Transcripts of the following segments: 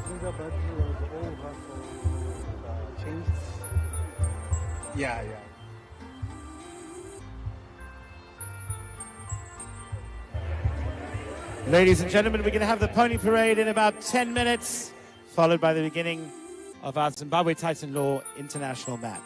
Zimbabwe, but the old hustle changed. Yeah. Ladies and gentlemen, we're going to have the pony parade in about 10 minutes, followed by the beginning of our Zimbabwe Titan Law international match.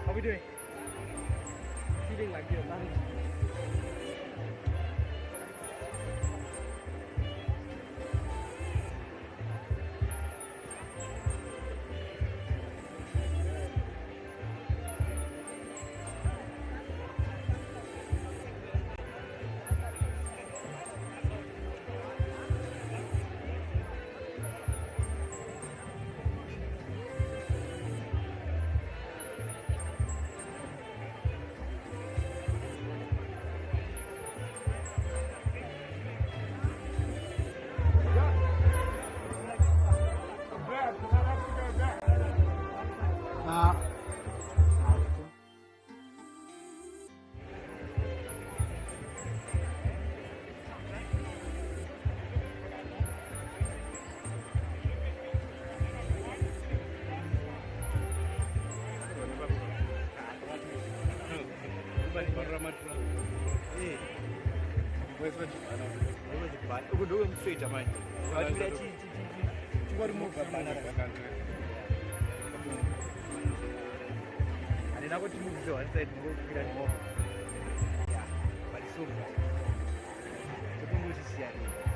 How are we doing? Feeling like you're done.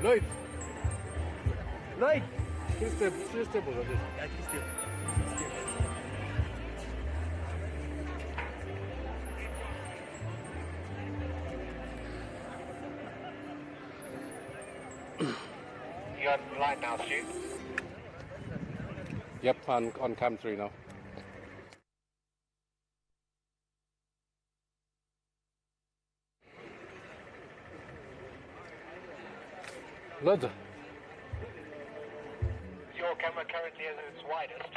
Lloyd! Lloyd! Three step over this. Yeah, three step. You're on line now, Stu. Yep, on cam 3 now. Lloyd. Your camera currently is at its widest.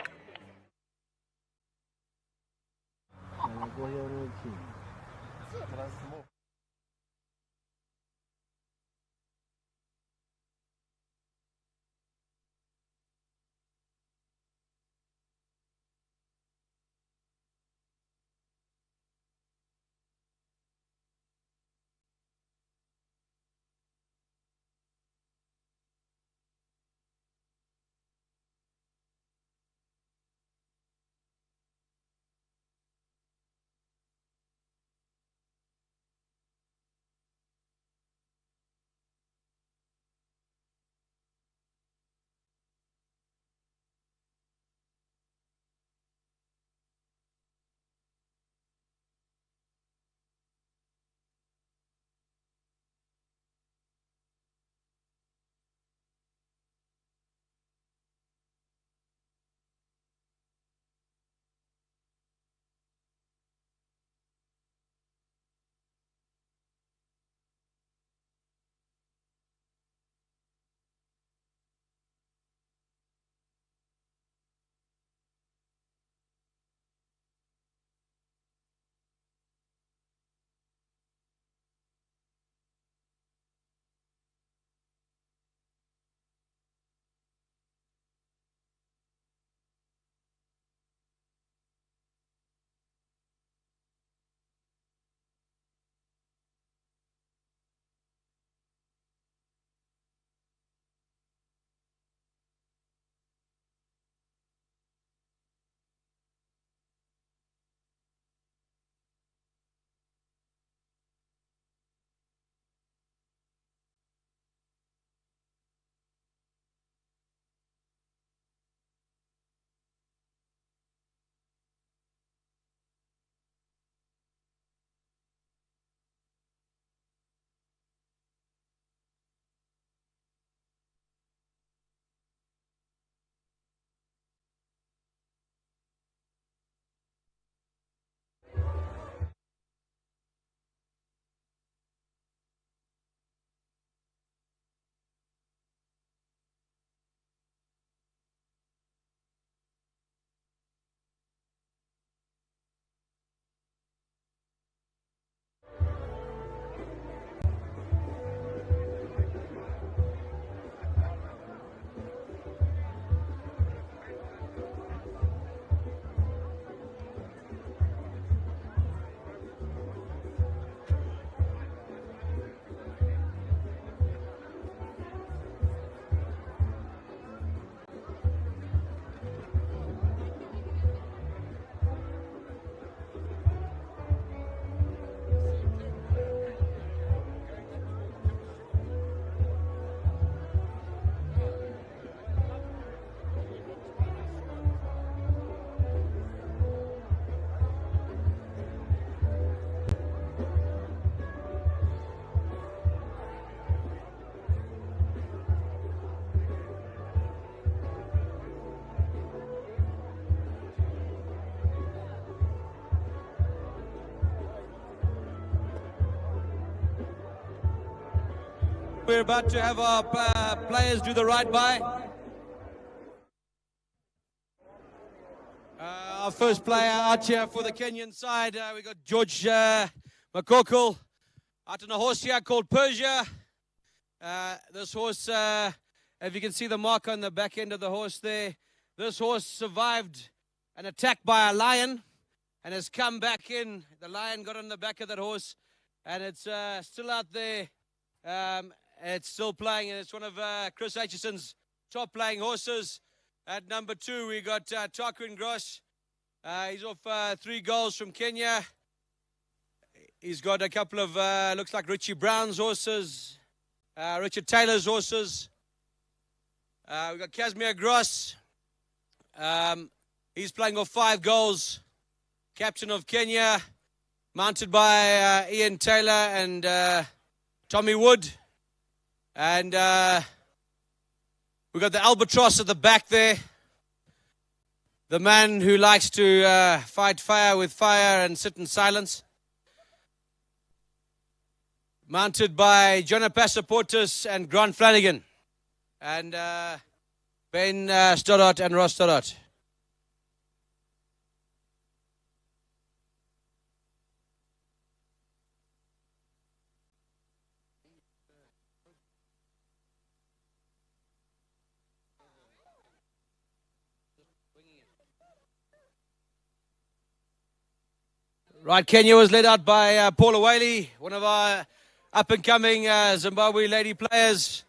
We're about to have our players do the ride by. Our first player out here for the Kenyan side, we got George McCorkle out on a horse here called Persia. This horse, if you can see the mark on the back end of the horse there, this horse survived an attack by a lion and has come back in. The lion got on the back of that horse, and it's still out there. It's still playing, and it's one of Chris Aitchison's top playing horses. At number 2, we got Tarquin Gross. He's off 3 goals from Kenya. He's got a couple of, looks like Richie Brown's horses, Richard Taylor's horses. We've got Casimir Gross. He's playing off 5 goals. Captain of Kenya, mounted by Ian Taylor and Tommy Wood. And we've got the albatross at the back there. The man who likes to fight fire with fire and sit in silence. Mounted by Jonah Passaportis and Grant Flanagan. And Ben Stoddart and Ross Stoddart. Right, Kenya was led out by Paula Whaley, one of our up-and-coming Zimbabwe lady players.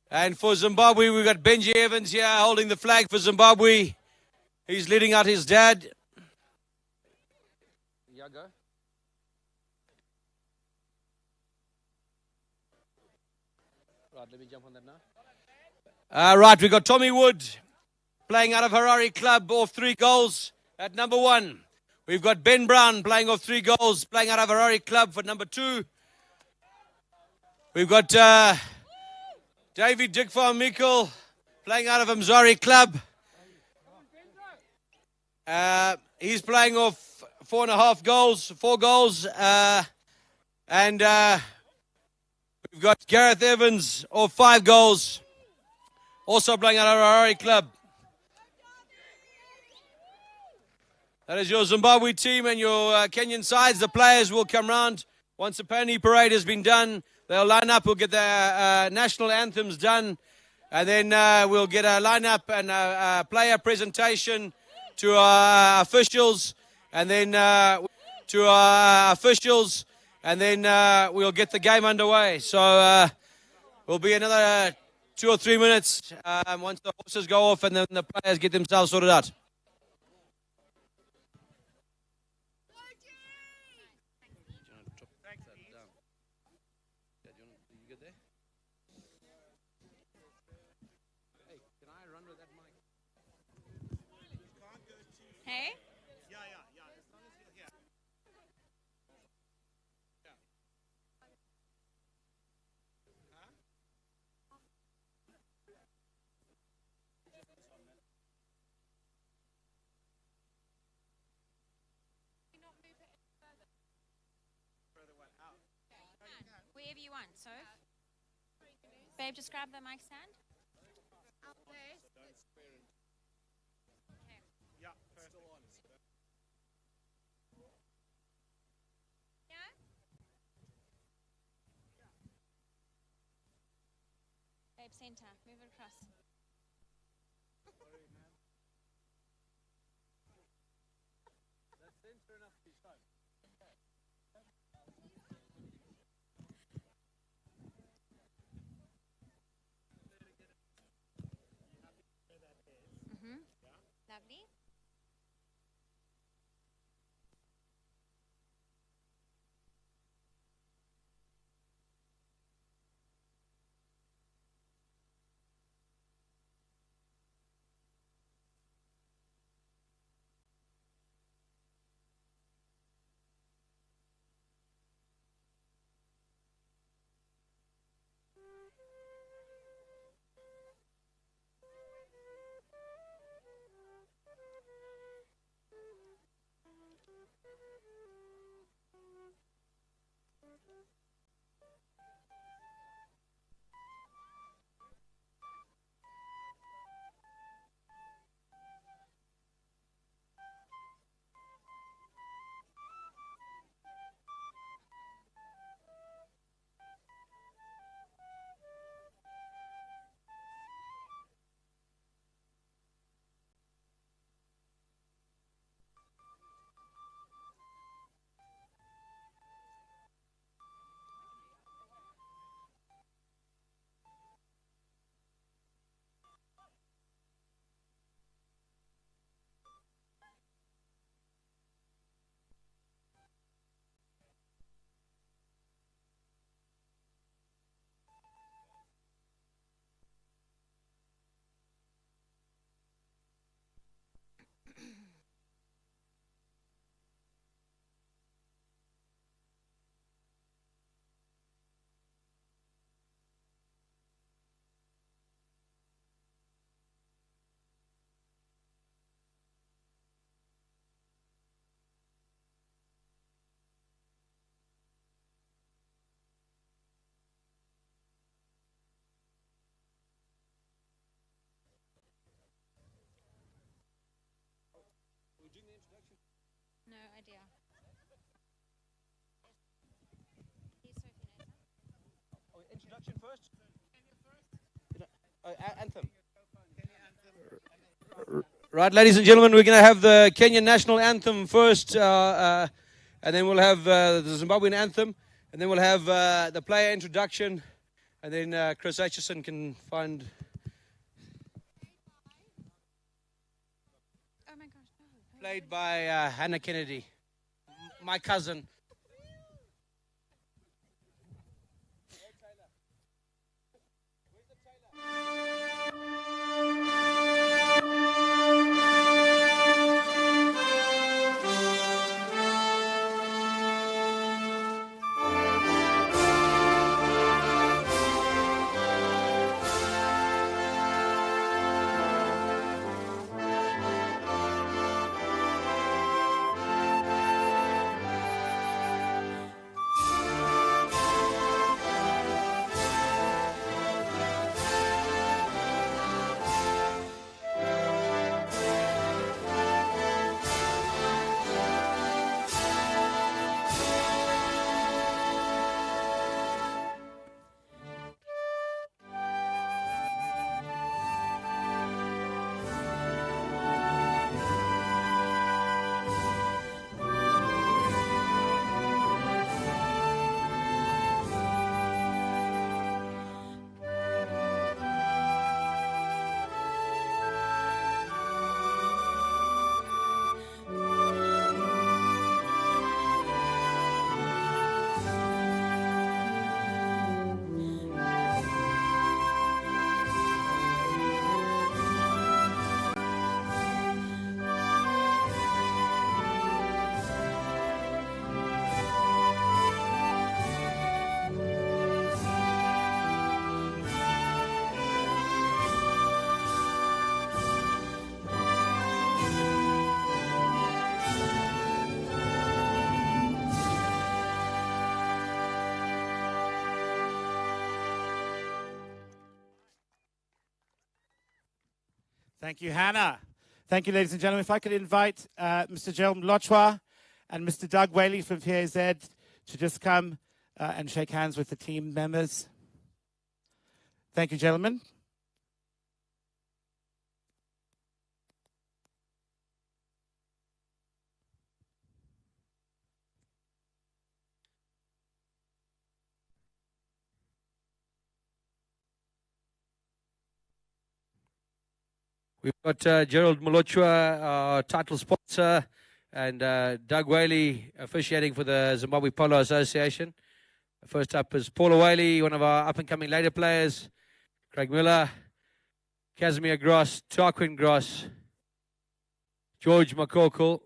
And for Zimbabwe, we've got Benji Evans here holding the flag for Zimbabwe. He's leading out his dad. Yeah, go. Right, let me jump on that now. Right, we've got Tommy Wood playing out of Harare Club off 3 goals at number 1. We've got Ben Brown playing off 3 goals, playing out of Harare Club for number 2. We've got David Dickfarm Mikkel playing out of Mzari Club. He's playing off 4 goals. And we've got Gareth Evans off 5 goals, also playing out of Harare Club. That is your Zimbabwe team and your Kenyan sides. The players will come round once the pony parade has been done. They'll line up. We'll get their national anthems done. And then we'll get a lineup and a player presentation to our officials. And then we'll get the game underway. So we'll be another 2 or 3 minutes once the horses go off and then the players get themselves sorted out. Hey? Yeah. As long as you're here. Wherever you want, so. Babe, just grab the mic stand. Up there. Yeah, perfect. Yeah? Babe, center. Move it across. That's center enough to be fun. Lovely. No idea. Introduction first? Anthem. Right, ladies and gentlemen, we're going to have the Kenyan national anthem first, and then we'll have the Zimbabwean anthem, and then we'll have the player introduction, and then Chris Aitchison can find... Oh my gosh. No. Played by Hannah Kennedy, my cousin. Thank you, Hannah. Thank you, ladies and gentlemen. If I could invite Mr. Joel Mlotshwa and Mr. Doug Whaley from PAZ to just come and shake hands with the team members. Thank you, gentlemen. We've got Gerald Mlotshwa, our title sponsor, and Doug Whaley officiating for the Zimbabwe Polo Association. First up is Polo Whaley, one of our up-and-coming later players. Craig Miller, Casimir Gross, Tarquin Gross, George McCorkle,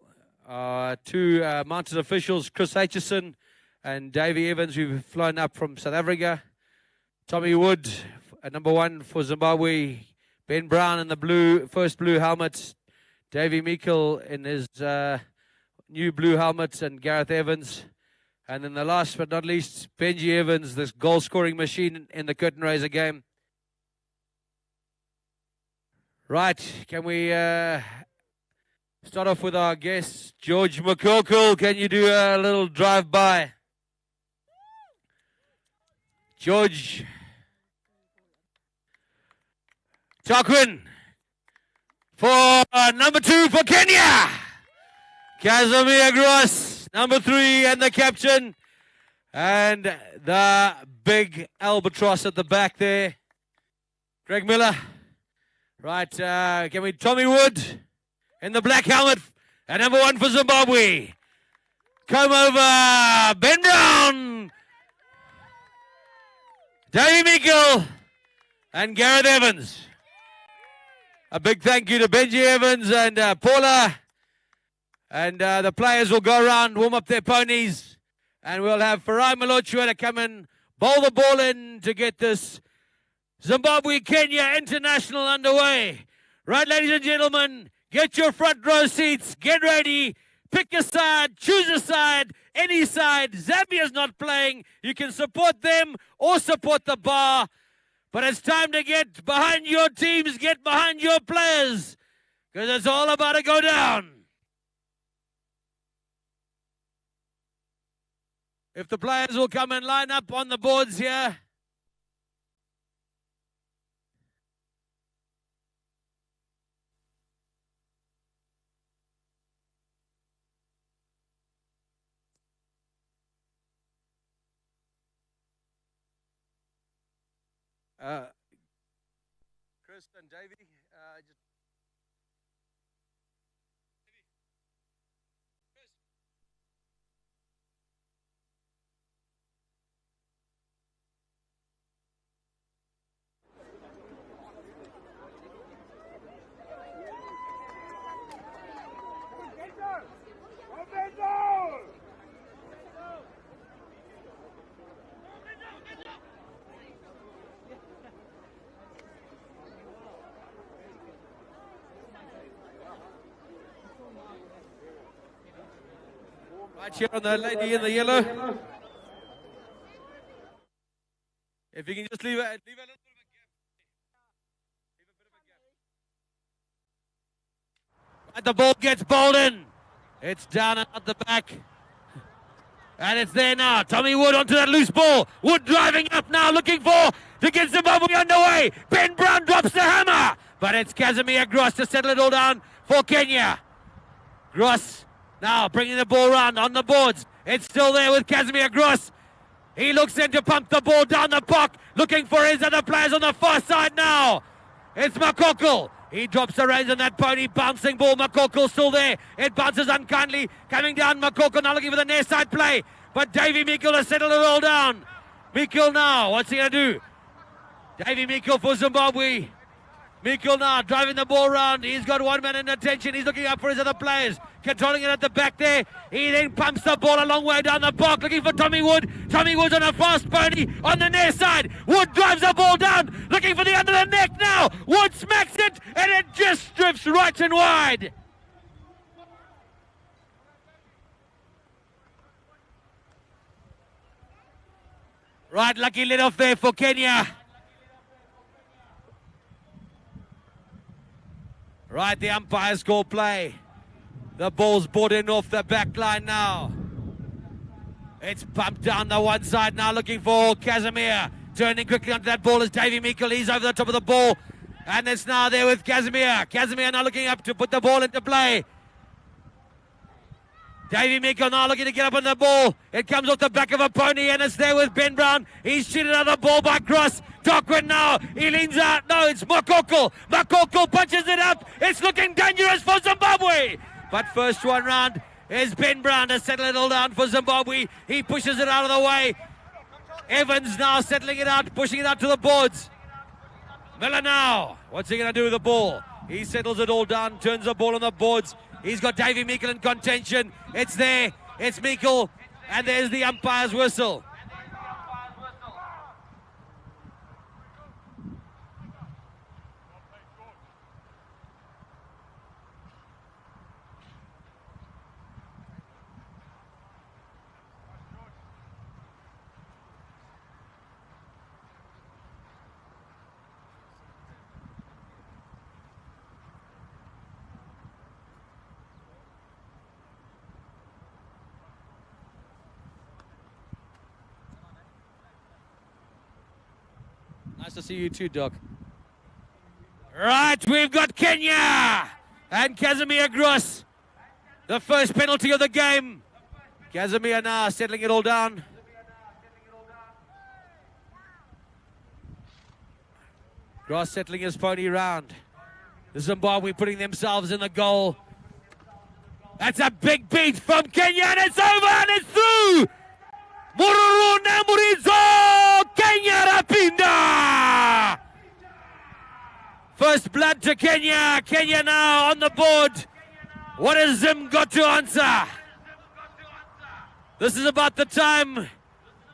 two mounted officials, Chris Aitchison and Davey Evans, who've flown up from South Africa. Tommy Wood, number one for Zimbabwe. Ben Brown in the first blue helmet. Davey Meikle in his new blue helmet, and Gareth Evans. And then the last but not least, Benji Evans, this goal-scoring machine in the curtain raiser game. Right, can we start off with our guest, George McCorkle? Can you do a little drive-by? George. Tarquin for number 2 for Kenya. Casimir Gross, number 3, and the captain. And the big albatross at the back there. Greg Miller. Right, can we Tommy Wood in the black helmet. And number 1 for Zimbabwe. Come over, Ben Brown. Davey Meikle and Gareth Evans. A big thank you to Benji Evans and Paula. And the players will go around, warm up their ponies. And we'll have Farai Mlotshwa to come and bowl the ball in to get this Zimbabwe-Kenya international underway. Right, ladies and gentlemen, get your front row seats. Get ready. Pick a side. Choose a side. Any side. Zambia's not playing. You can support them or support the bar. But it's time to get behind your teams, get behind your players, because it's all about to go down. If the players will come and line up on the boards here. Chris and Davey, just right here on the lady in the yellow. If you can just leave a little bit of a gap. Leave a bit of a gap. Right, the ball gets bowled in. It's down and at the back. And it's there now. Tommy Wood onto that loose ball. Wood driving up now, looking to get Zimbabwe underway. Ben Brown drops the hammer. But it's Casimir Gross to settle it all down for Kenya. Gross now bringing the ball round on the boards. It's still there with Casimir Gross. He looks in to pump the ball down the park, looking for his other players on the far side now. It's Makoko. He drops the reins on that pony, bouncing ball. Makoko still there. It bounces unkindly. Coming down, Makoko now looking for the near side play. But Davy Meikle has settled it all down. Meikle now, what's he going to do? Davy Meikle for Zimbabwe. Meikle now driving the ball round. He's got one man in attention. He's looking up for his other players. Controlling it at the back there. He then pumps the ball a long way down the park, looking for Tommy Wood. Tommy Wood's on a fast pony on the near side. Wood drives the ball down, looking for the under the neck now. Wood smacks it, and it just drifts right and wide. Right, lucky let off there for Kenya. Right, the umpires call play. The ball's brought in off the back line now. It's pumped down the one side now, looking for Casimir. Turning quickly onto that ball is Davy Meikle. He's over the top of the ball. And it's now there with Casimir. Casimir now looking up to put the ball into play. Davy Meikle now looking to get up on the ball. It comes off the back of a pony, and it's there with Ben Brown. He's cheated out the ball by Cross. Dockwin now, he leans out. No, it's Makoko. Makoko punches it up. It's looking dangerous for Zimbabwe. But first one round is Ben Brown to settle it all down for Zimbabwe. He pushes it out of the way. Evans now settling it out, pushing it out to the boards. Miller now, what's he going to do with the ball? He settles it all down, turns the ball on the boards. He's got Davy Meikle in contention. It's there, it's Meikle, and there's the umpire's whistle. Nice to see you too, Doc. Right, we've got Kenya and Casimir Gross. The first penalty of the game. Casimir now settling it all down. Gross settling his pony round. The Zimbabwe putting themselves in the goal. That's a big beat from Kenya, and it's over and it's through. Mururu Namurizo, Kenya Rapinda. First blood to Kenya. Kenya now on the board. What has Zim got to answer? This is about the time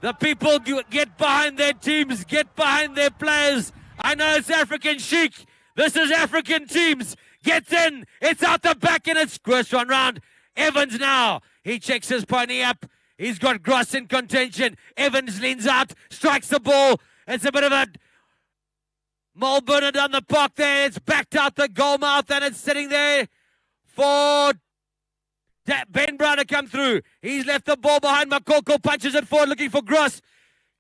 the people get behind their teams, get behind their players. I know it's African chic. This is African teams. Gets in. It's out the back and it's first one round. Evans now. He checks his pony up. He's got Gross in contention. Evans leans out, strikes the ball. It's a bit of a mole burner down the park there. It's backed out the goal mouth and it's sitting there for Ben Brown to come through. He's left the ball behind. Makoko punches it forward, looking for Gross.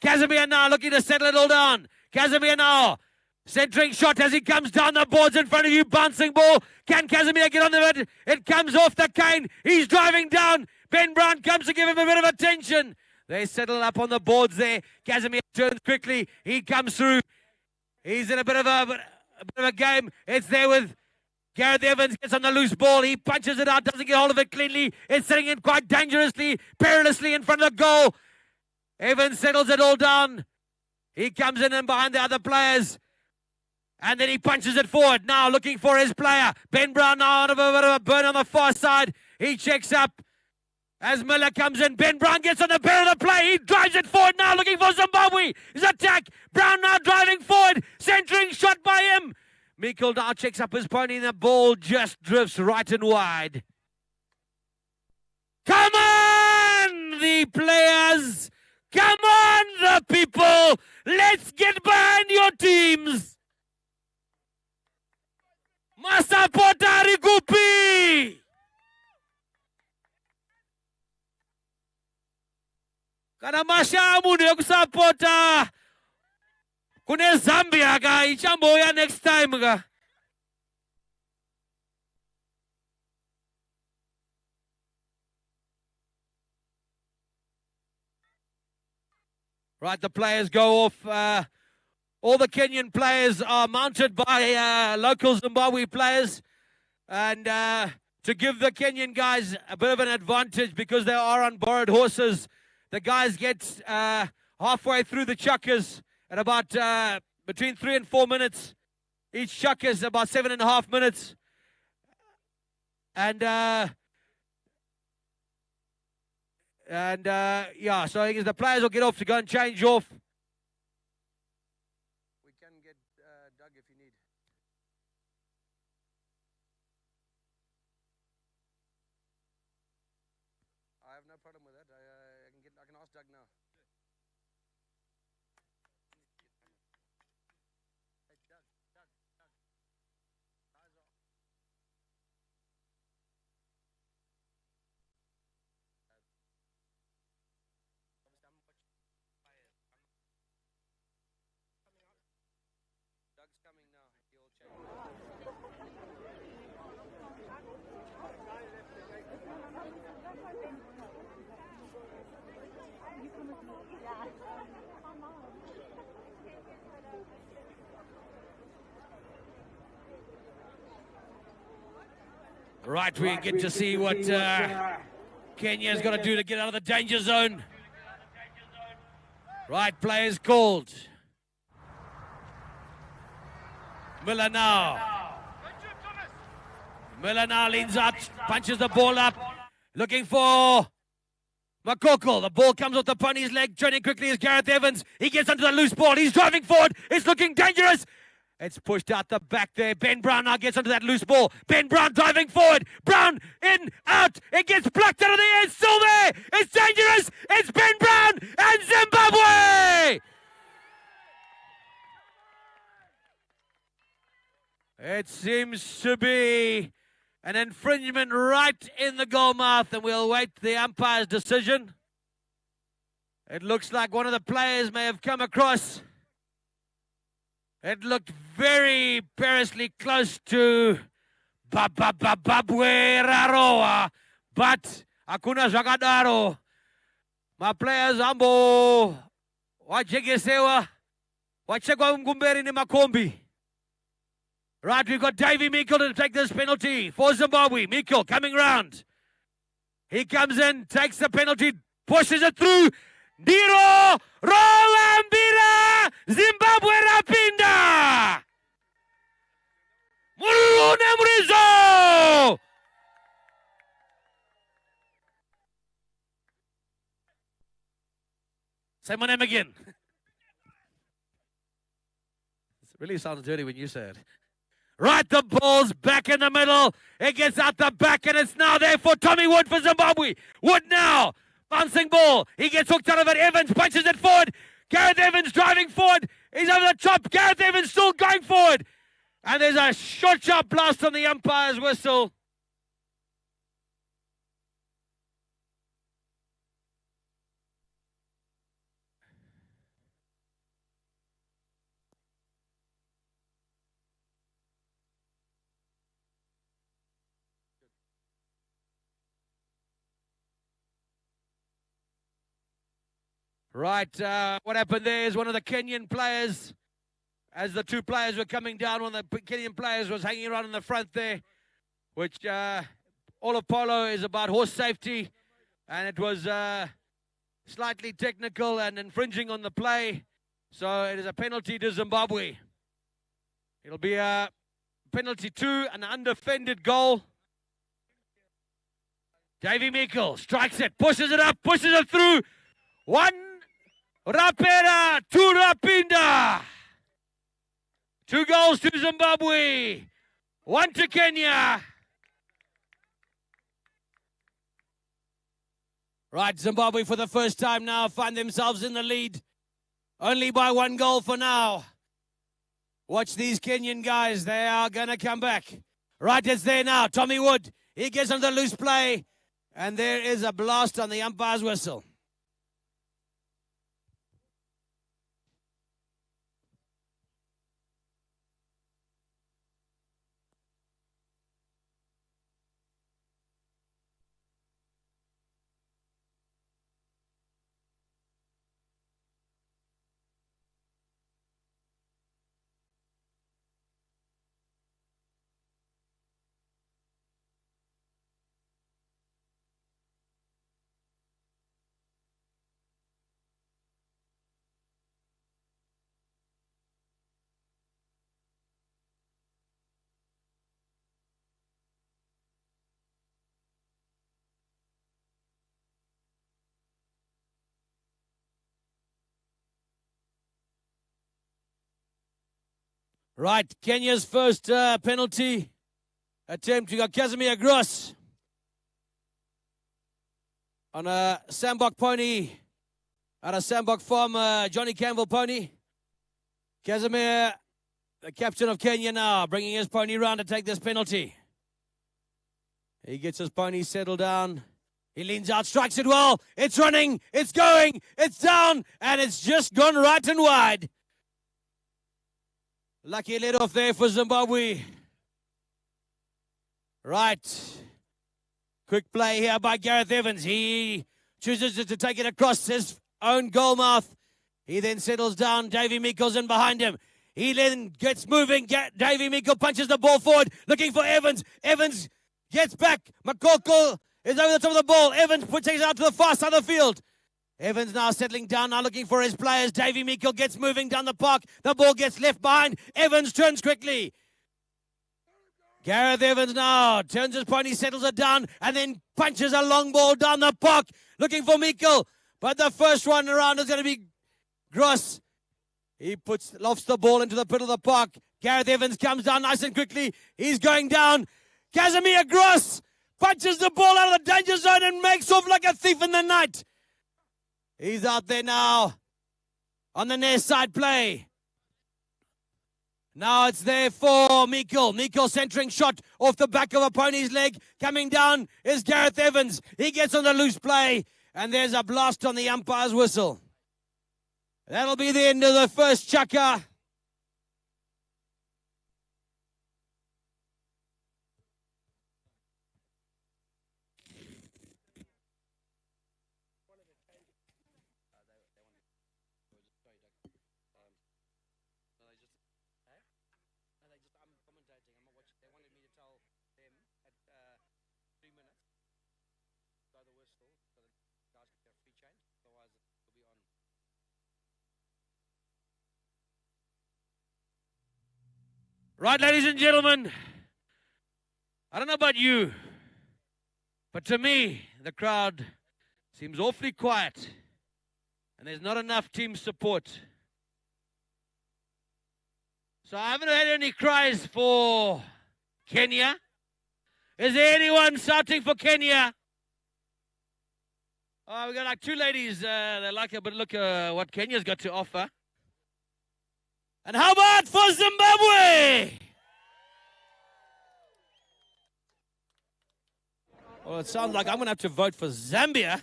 Casimir now looking to settle it all down. Casimir now. Centering shot as he comes down the boards in front of you. Bouncing ball. Can Casimir get on the bit? It comes off the cane. He's driving down. Ben Brown comes to give him a bit of attention. They settle up on the boards there. Casimir turns quickly. He comes through. He's in a bit of a game. It's there with Gareth Evans. Gets on the loose ball. He punches it out. Doesn't get hold of it cleanly. It's sitting in quite dangerously, perilously in front of the goal. Evans settles it all down. He comes in and behind the other players. And then he punches it forward. Now looking for his player. Ben Brown now on a bit of a burn on the far side. He checks up. As Miller comes in, Ben Brown gets on the barrel of the play. He drives it forward now, looking for Zimbabwe. His attack. Brown now driving forward. Centering shot by him. Mikkel now checks up his pony, and the ball just drifts right and wide. Come on, the players. Come on, the people. Let's get behind your teams. Masapota Rikupi. Kana mashamu ni yokusapota kune Zambia ka ichamboya next time ka. Right, the players go off. All the Kenyan players are mounted by local Zimbabwe players, and to give the Kenyan guys a bit of an advantage because they are on borrowed horses. The guys get halfway through the chuckas at about between 3 and 4 minutes. Each chukka is about 7.5 minutes. And yeah, so I guess the players will get off to go and change off. We can get Doug if you need. I have no problem with that. I can ask Doug now. Hey, Doug. Eyes off. Doug's coming now. He'll change. Right, we get to see what Kenya's got to do to get out of the danger zone. Right, players called. Miller now. Miller now leans out, punches the ball up, looking for Makoko. The ball comes off the pony's leg, turning quickly as Gareth Evans. He gets onto the loose ball. He's driving forward. It's looking dangerous. It's pushed out the back there. Ben Brown now gets onto that loose ball. Ben Brown driving forward. Brown in, out. It gets plucked out of the air. It's still there. It's dangerous. It's Ben Brown and Zimbabwe. It seems to be an infringement right in the goal mouth, and we'll wait the umpire's decision. It looks like one of the players may have come across. It looked very perilously close to Babwe Raroa, but hakuna zvakadaro. Maplayers ambo wajegesewa wachekwa ngumberi ni makombi. Right, we've got Davy Mikkel to take this penalty for Zimbabwe. Mikkel coming round. He comes in, takes the penalty, pushes it through. Ndiro Rolambira Zimbabwe Rapinda. Murune Murizo. Say my name again. It really sounds dirty when you say it. Right, the ball's back in the middle. It gets out the back, and it's now there for Tommy Wood for Zimbabwe. Wood now. Bouncing ball. He gets hooked out of it. Evans punches it forward. Gareth Evans driving forward. He's over the top. Gareth Evans still going forward. And there's a short, sharp blast on the umpire's whistle. Right, what happened there is one of the Kenyan players, as the two players were coming down, one of the Kenyan players was hanging around in the front there, which all of polo is about horse safety, and it was slightly technical and infringing on the play, so it is a penalty to Zimbabwe. It'll be a penalty 2, an undefended goal. Davy Meikle strikes it, pushes it up, pushes it through. 1 Rapera, 2 Rapinda. 2 goals to Zimbabwe, 1 to Kenya. Right, Zimbabwe for the first time now find themselves in the lead. Only by 1 goal for now. Watch these Kenyan guys, they are going to come back. Right, it's there now, Tommy Wood. He gets on the loose play, and there is a blast on the umpire's whistle. Right, Kenya's first penalty attempt. We got Casimir Gross on a Sambok pony out of Sambok farm, Johnny Campbell pony. Casimir, the captain of Kenya now, bringing his pony round to take this penalty. He gets his pony settled down. He leans out, strikes it well. It's running, it's going, it's down, and it's just gone right and wide. Lucky let off there for Zimbabwe. Right. Quick play here by Gareth Evans. He chooses to take it across his own goal mouth. He then settles down. Davy Meikle's in behind him. He then gets moving. Davy Meikle punches the ball forward, looking for Evans. Evans gets back. Makoko is over the top of the ball. Evans takes it out to the far side of the field. Evans now settling down, now looking for his players. Davy Meikle gets moving down the park. The ball gets left behind. Evans turns quickly. Gareth Evans now turns his pony, settles it down, and then punches a long ball down the park, looking for Meikle. But the first one around is going to be Gross. He lofts the ball into the middle of the park. Gareth Evans comes down nice and quickly. He's going down. Casimir Gross punches the ball out of the danger zone and makes off like a thief in the night. He's out there now on the near side play. Now it's there for Meikle. Meikle centering shot off the back of a pony's leg. Coming down is Gareth Evans. He gets on the loose play, and there's a blast on the umpire's whistle. That'll be the end of the first chukka. Right, ladies and gentlemen, I don't know about you, but to me, the crowd seems awfully quiet, and there's not enough team support. So I haven't heard any cries for Kenya. Is there anyone shouting for Kenya? Oh, we got like 2 ladies that like it, but look what Kenya's got to offer. And how about for Zimbabwe? Well, it sounds like I'm going to have to vote for Zambia.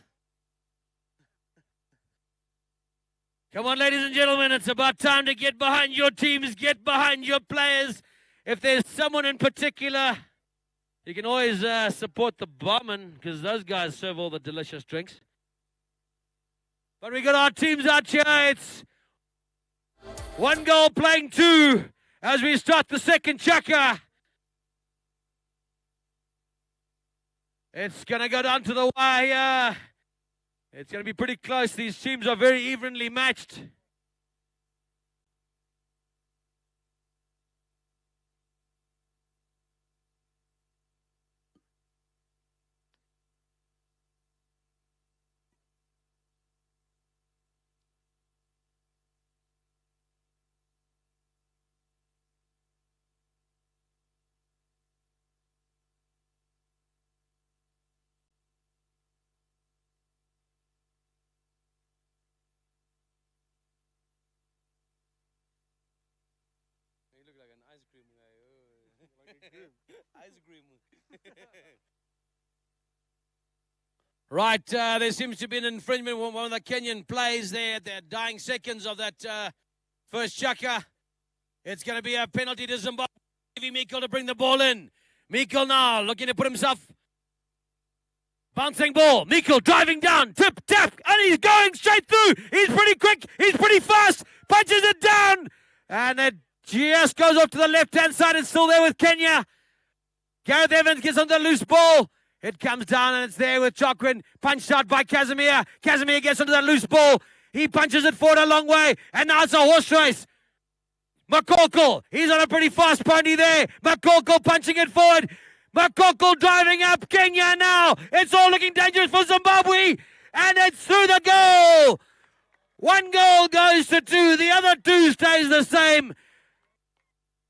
Come on, ladies and gentlemen, it's about time to get behind your teams, get behind your players. If there's someone in particular, you can always support the barman, because those guys serve all the delicious drinks. But we got our teams out here. It's 1 goal playing 2 as we start the second chukka. It's going to go down to the wire. It's going to be pretty close. These teams are very evenly matched. You look like an ice cream guy. Ice cream. Right, there seems to be an infringement with one of the Kenyan plays there at the dying seconds of that first chukka. It's going to be a penalty to Zimbabwe. Mikkel to bring the ball in. Mikkel now looking to put himself. Bouncing ball. Mikkel driving down. Tip, tap, and he's going straight through. He's pretty quick. He's pretty fast. Punches it down. And it just goes off to the left-hand side. It's still there with Kenya. Gareth Evans gets on the loose ball. It comes down and it's there with Joaquin. Punched out by Casimir. Casimir gets onto the loose ball. He punches it forward a long way. And now it's a horse race. McCorkle, he's on a pretty fast pony there. McCorkle punching it forward. McCorkle driving up Kenya now. It's all looking dangerous for Zimbabwe. And it's through the goal. 1 goal goes to 2. The other 2 stays the same.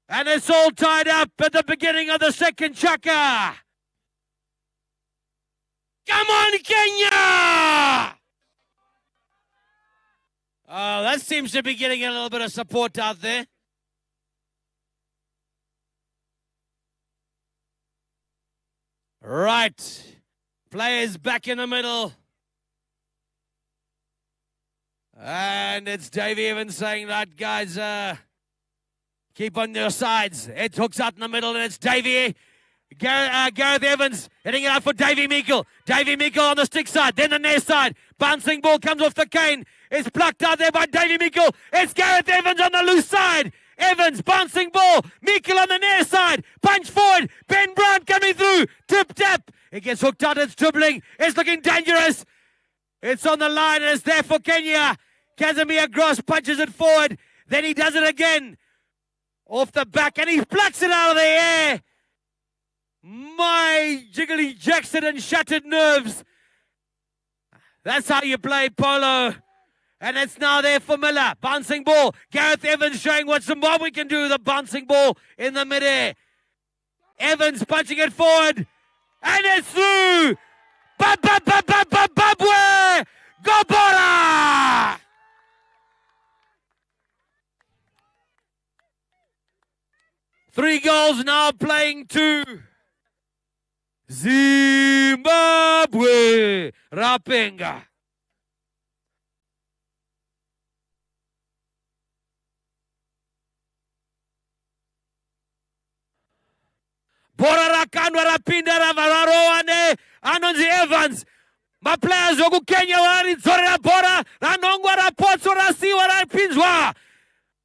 And it's all tied up at the beginning of the second chukka. Come on, Kenya! Oh, that seems to be getting a little bit of support out there. Right. Players back in the middle. And it's Davey Evans saying that, guys, keep on your sides. It hooks out in the middle, and it's Davey. Gareth Evans hitting it out for Davey Mikkel. Davey Mikkel on the stick side, then the near side. Bouncing ball comes off the cane. It's plucked out there by Davey Mikkel. It's Gareth Evans on the loose side. Evans, bouncing ball. Mikkel on the near side. Punch forward. Ben Brown coming through. Tip, tap. It gets hooked out. It's dribbling. It's looking dangerous. It's on the line and it's there for Kenya. Casimir Gross punches it forward. Then he does it again. Off the back and he plucks it out of the air. My jiggly Jackson and shattered nerves. That's how you play polo. And it's now there for Miller. Bouncing ball. Gareth Evans showing what Zimbabwe can do with a bouncing ball in the midair. Evans punching it forward. And it's through. Zimbabwe! Gobora! Three goals now playing 2. Zimbabwe! Rapenga. Bora rakandwa rapinda ravarowane anonzi Evans. Maplayers woku Kenya waridzorera bhora ranongwa rapotso rasiwa rapinzwa.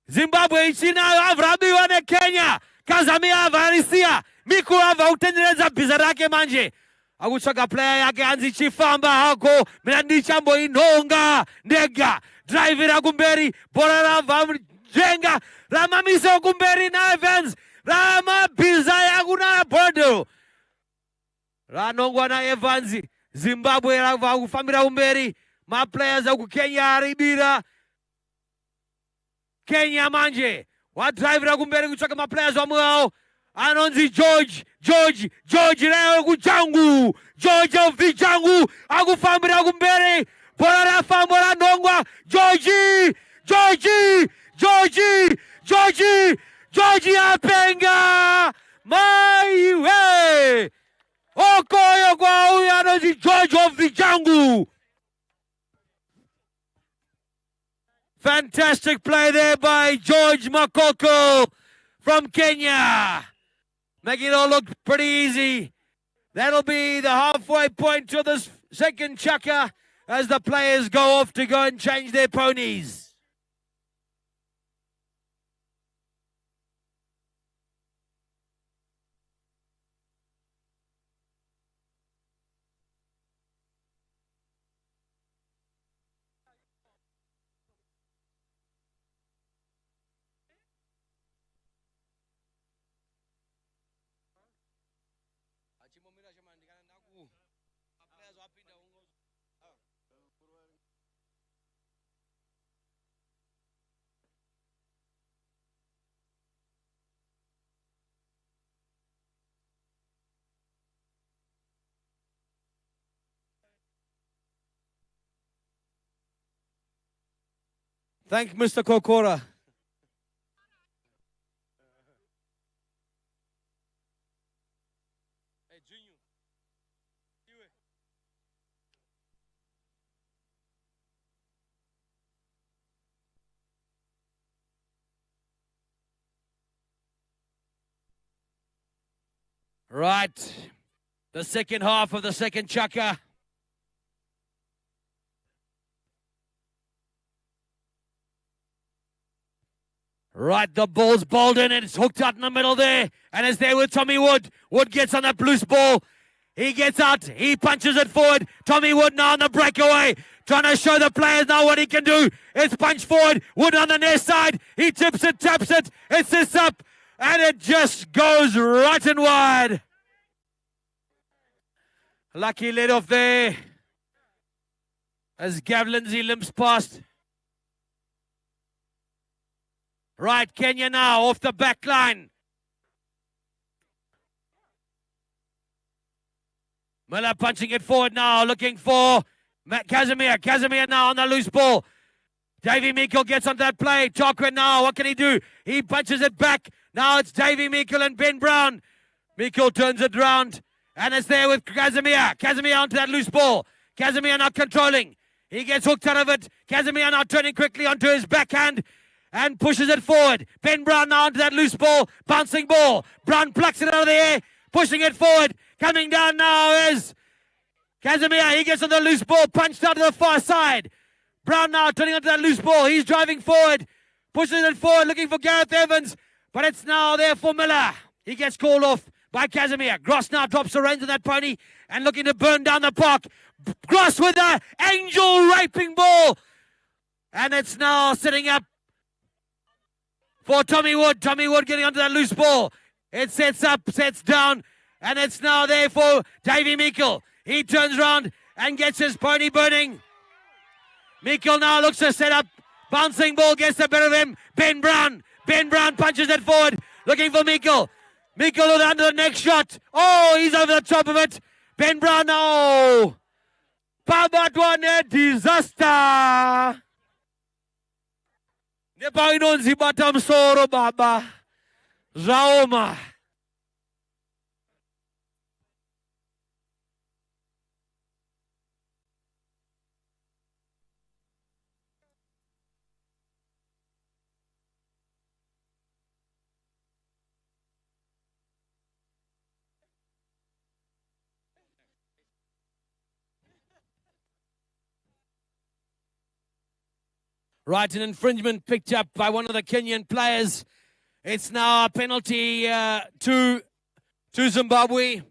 Zimbabwe ichinayo avrabiwa neKenya. Kazamia avarisiya. Miku ava utenderedza bhiza rake manje. Akutsvaga player yake hanzi chifamba hako. Mina ndichamboinhonga ndega. Drivira kumberi. Bhora rabva jenga. Ramamisa kumberi naEvans. Rama bhiza yakuna bodo. Ranongwa naEvans. Zimbabwe rava kufambira kumberi. Maplayers akuKenya aribira. Kenya manje. Wadrivira kumberi kutsvaka maplayers wamwewo. Anonzi George leo kujangu. George of the Jangu. Akufambira kumberi. Bhora rafamba ranongwa. George apenga. Maiwe. Okoyo kwa huyu anonzi George of the Jangu. Fantastic play there by George Makoko from Kenya. Making it all look pretty easy. That'll be the halfway point to this second chukka. as the players go off to go and change their ponies. Thank Mr. Kokora. Right, the second half of the second chukka. Right, the ball's bowled in and it's hooked out in the middle there. And it's there with Tommy Wood. Wood gets on that loose ball. He gets out. He punches it forward. Tommy Wood now on the breakaway. Trying to show the players now what he can do. It's punched forward. Wood on the near side. He tips it, taps it. It sits up. And it just goes right and wide. Lucky let off there. As Gav Lindsay limps past. Right, Kenya now off the back line. Miller punching it forward now, looking for Casimir. Casimir now on the loose ball. Davy Meikle gets onto that play. Tarquin now, what can he do? He punches it back. Now it's Davy Meikle and Ben Brown. Meikle turns it round, and it's there with Casimir. Casimir onto that loose ball. Casimir not controlling. He gets hooked out of it. Casimir now turning quickly onto his backhand and pushes it forward. Ben Brown now onto that loose ball. Bouncing ball. Brown plucks it out of the air. Pushing it forward. Coming down now is Casimir. He gets on the loose ball. Punched out to the far side. Brown now turning onto that loose ball. He's driving forward. Pushes it forward. Looking for Gareth Evans. But it's now there for Miller. He gets called off by Casimir. Gross now drops the reins on that pony and looking to burn down the park. Gross with the angel raping ball. And it's now sitting up for Tommy Wood. Tommy Wood getting onto that loose ball. It sets up, sets down, and it's now there for Davy Meikle. He turns round and gets his pony burning. Meikle now looks to set up. Bouncing ball gets the better of him. Ben Brown. Ben Brown punches it forward. Looking for Meikle. Meikle under the next shot. Oh, he's over the top of it. Ben Brown now. Babatwane disaster. Nepainonzi batamsoro baba. Zaoma. Right, an infringement picked up by one of the Kenyan players. It's now a penalty to Zimbabwe.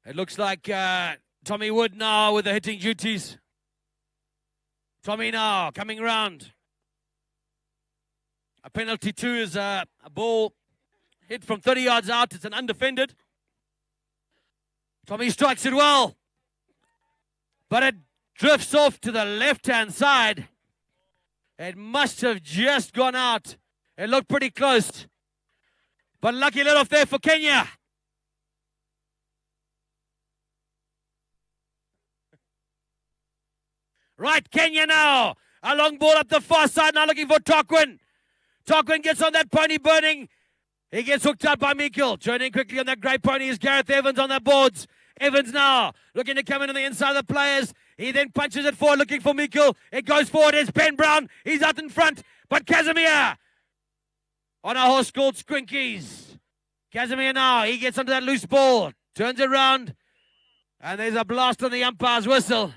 It looks like Tommy Wood now with the hitting duties. Tommy now coming around. A penalty two is a ball hit from 30 yards out. It's an undefended. Tommy strikes it well. But it drifts off to the left-hand side. It must have just gone out. It looked pretty close. But lucky let off there for Kenya. Right, Kenya now. A long ball up the far side now looking for Tarquin. Tarquin gets on that pony burning. He gets hooked out by Meikle. Turning quickly on that great pony is Gareth Evans on the boards. Evans now looking to come in on the inside of the players. He then punches it forward looking for Meikle. It goes forward. It's Ben Brown. He's out in front. But Casimir on a horse called Squinkies. Casimir now. He gets onto that loose ball. Turns around. And there's a blast on the umpire's whistle.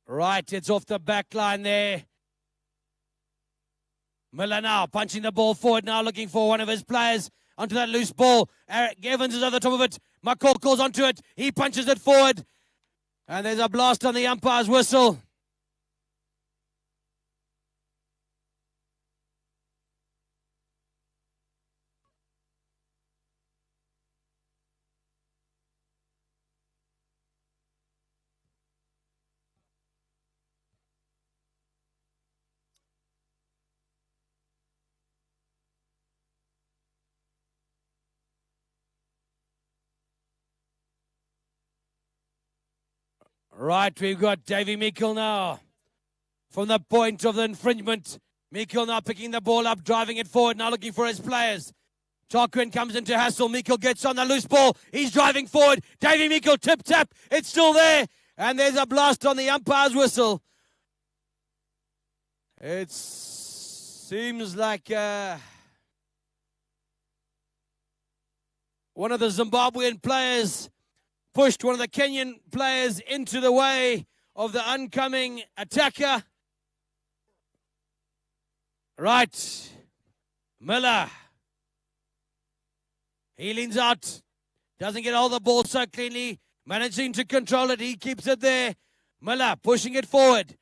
Right, it's off the back line there. Miller now punching the ball forward now, looking for one of his players onto that loose ball. Eric Evans is over the top of it. McCall calls onto it. He punches it forward. And there's a blast on the umpire's whistle. Right, we've got Davy Meikle now. From the point of the infringement, Meikle now picking the ball up, driving it forward, now looking for his players. Tarquin comes into hassle. Meikle gets on the loose ball. He's driving forward. Davy Meikle, tip-tap. It's still there. And there's a blast on the umpire's whistle. It seems like one of the Zimbabwean players pushed one of the Kenyan players into the way of the oncoming attacker. Right. Miller. He leans out. Doesn't get all the ball so cleanly. Managing to control it. He keeps it there. Miller pushing it forward.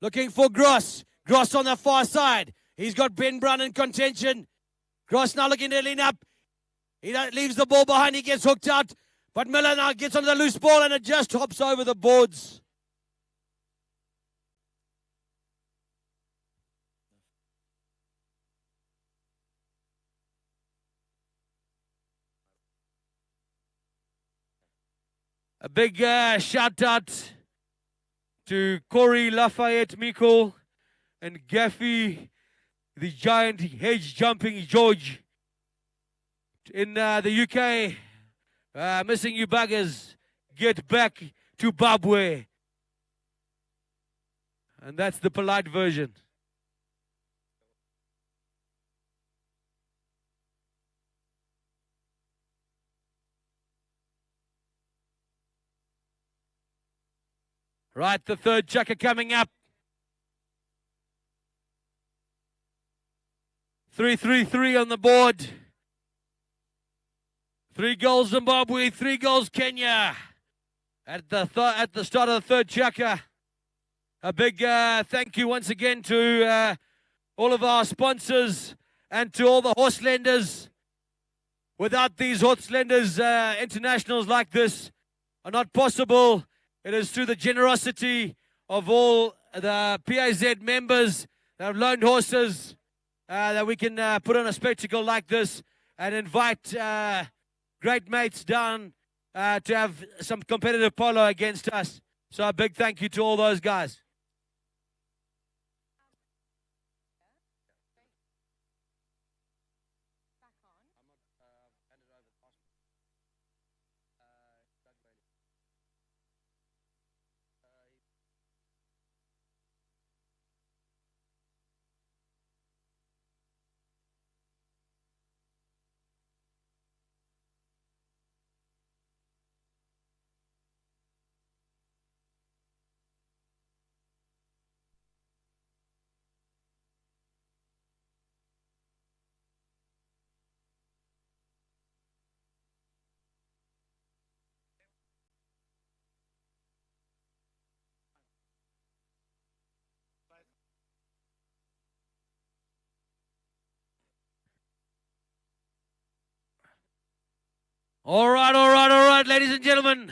Looking for Gross. Gross on the far side. He's got Ben Brown in contention. Gross now looking to lean up. He leaves the ball behind. He gets hooked out. But Miller now gets onto the loose ball and it just hops over the boards. A big shout out to Corey Lafayette Meikle and Gaffy, the giant hedge jumping George in the UK. Missing you buggers. Get back to Zimbabwe. And that's the polite version. Right, the third chukka coming up. 3-3-3 on the board. 3 goals Zimbabwe, 3 goals Kenya. At the start of the third chukka. A big thank you once again to all of our sponsors and to all the horse lenders. Without these horse lenders, internationals like this are not possible. It is through the generosity of all the PAZ members that have loaned horses that we can put on a spectacle like this and invite great mates down to have some competitive polo against us. So a big thank you to all those guys. All right, ladies and gentlemen.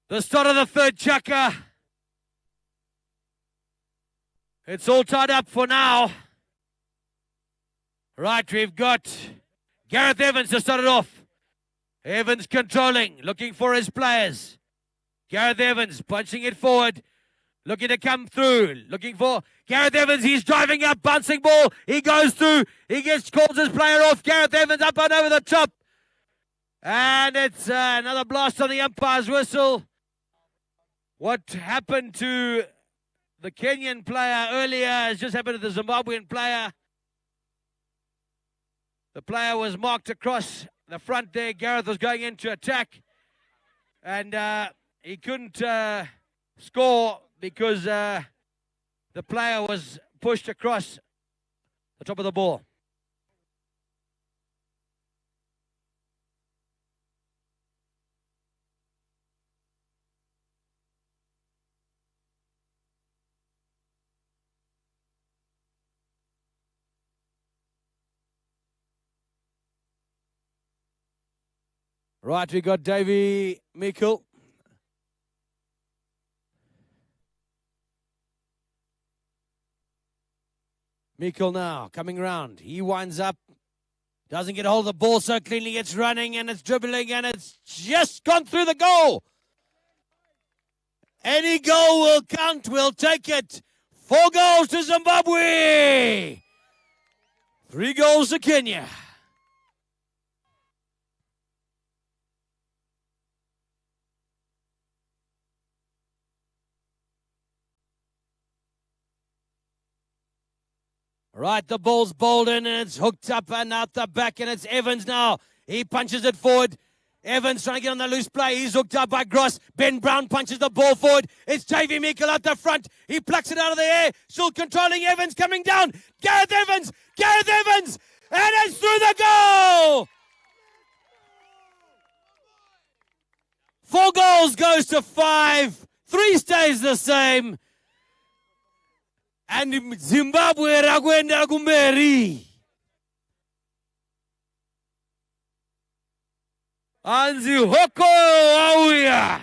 The start of the third chukka. It's all tied up for now. Right, we've got Gareth Evans to start it off. Evans controlling, looking for his players. Gareth Evans punching it forward, looking to come through, looking for Gareth Evans. He's driving up, bouncing ball. He goes through. He calls his player off. Gareth Evans up and over the top. And it's another blast on the umpire's whistle. What happened to the Kenyan player earlier has just happened to the Zimbabwean player. The player was marked across the front there. Gareth was going in to attack. And he couldn't score because the player was pushed across the top of the ball. Right, we got Davy Mikkel. Mikkel now coming round. He winds up. Doesn't get hold of the ball so cleanly. It's running and it's dribbling and it's just gone through the goal. Any goal will count. We'll take it. 4 goals to Zimbabwe. 3 goals to Kenya. Right, the ball's bowled in and it's hooked up and out the back and it's Evans now. He punches it forward. Evans trying to get on the loose play. He's hooked up by Gross. Ben Brown punches the ball forward. It's Davy Mikkel at the front. He plucks it out of the air. Still controlling Evans coming down. Gareth Evans! Gareth Evans! And it's through the goal! 4 goals goes to 5. 3 stays the same. And Zimbabwe rakwenda kumberi. Anzi hoko auya.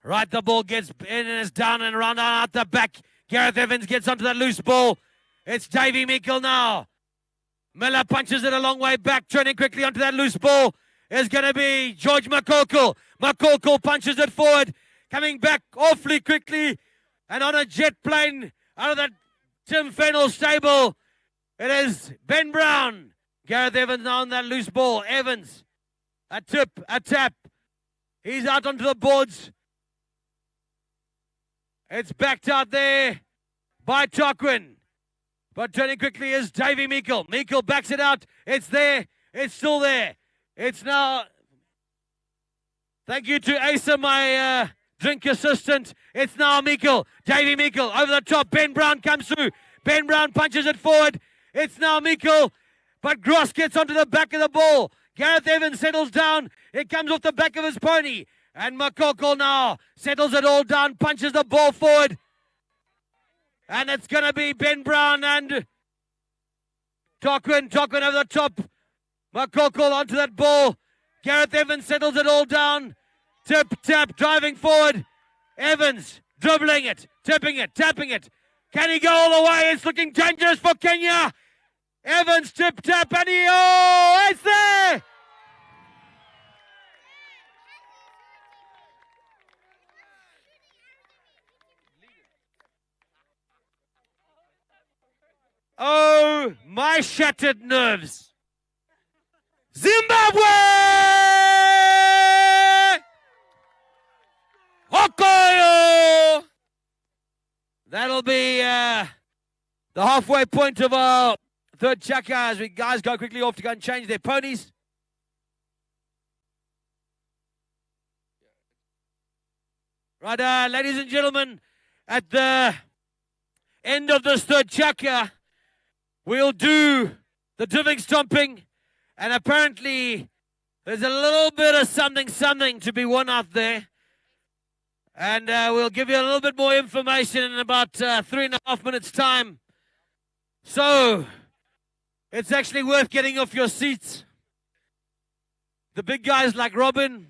Right, the ball gets in and it's down and around out the back. Gareth Evans gets onto that loose ball. It's Davy Mikkel now. Miller punches it a long way back, turning quickly onto that loose ball. Is going to be George Makoko. Makoko punches it forward, coming back awfully quickly, and on a jet plane out of that Tim Fennell stable, it is Ben Brown. Gareth Evans now on that loose ball. Evans, a tip, a tap. He's out onto the boards. It's backed out there by Tarquin. But turning quickly is Davy Mikkel. Mikkel backs it out. It's there. It's still there. It's now, thank you to Asa, my drink assistant. It's now Mikkel, Davy Mikkel, over the top. Ben Brown comes through. Ben Brown punches it forward. It's now Mikkel, but Gross gets onto the back of the ball. Gareth Evans settles down. It comes off the back of his pony. And Makoko now settles it all down, punches the ball forward. And it's going to be Ben Brown and Tarquin over the top. Makoko onto that ball. Gareth Evans settles it all down. Tip, tap, driving forward. Evans dribbling it, tipping it, tapping it. Can he go all the way? It's looking dangerous for Kenya. Evans, tip, tap, and it's there! Oh, my shattered nerves. Zimbabwe! Okoyo! That'll be the halfway point of our third chukka as we guys go quickly off to go and change their ponies. Right, ladies and gentlemen, at the end of this third chukka, we'll do the diving stomping. And apparently, there's a little bit of something to be won out there. And we'll give you a little bit more information in about 3.5 minutes' time. So, it's actually worth getting off your seats. The big guys like Robin,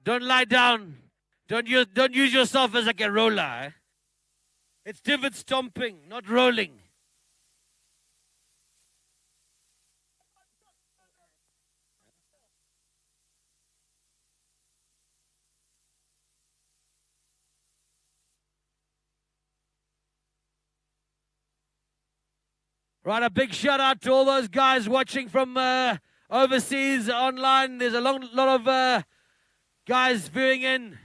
don't lie down. Don't use yourself as like a roller. Eh? It's divot stomping, not rolling. Right, a big shout out to all those guys watching from overseas online. There's a lot of guys viewing in.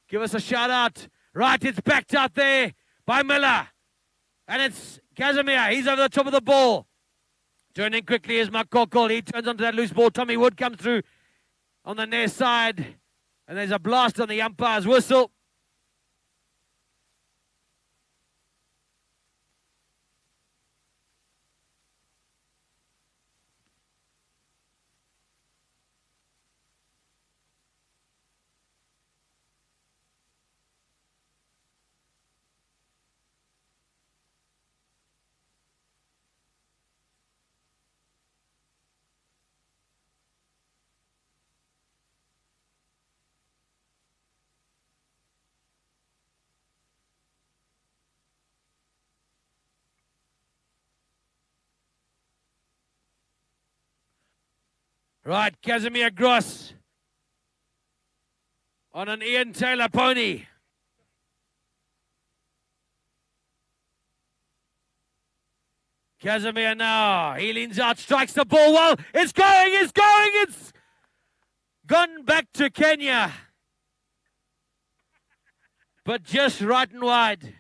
Give us a shout out. Right, it's backed out there by Miller. And it's Casimir. He's over the top of the ball. Turning quickly is Makoko. He turns onto that loose ball. Tommy Wood comes through on the near side. And there's a blast on the umpire's whistle. Right, Casimir Gross on an Ian Taylor pony. Casimir now, he leans out, strikes the ball well. It's going, it's gone back to Kenya. But just right and wide.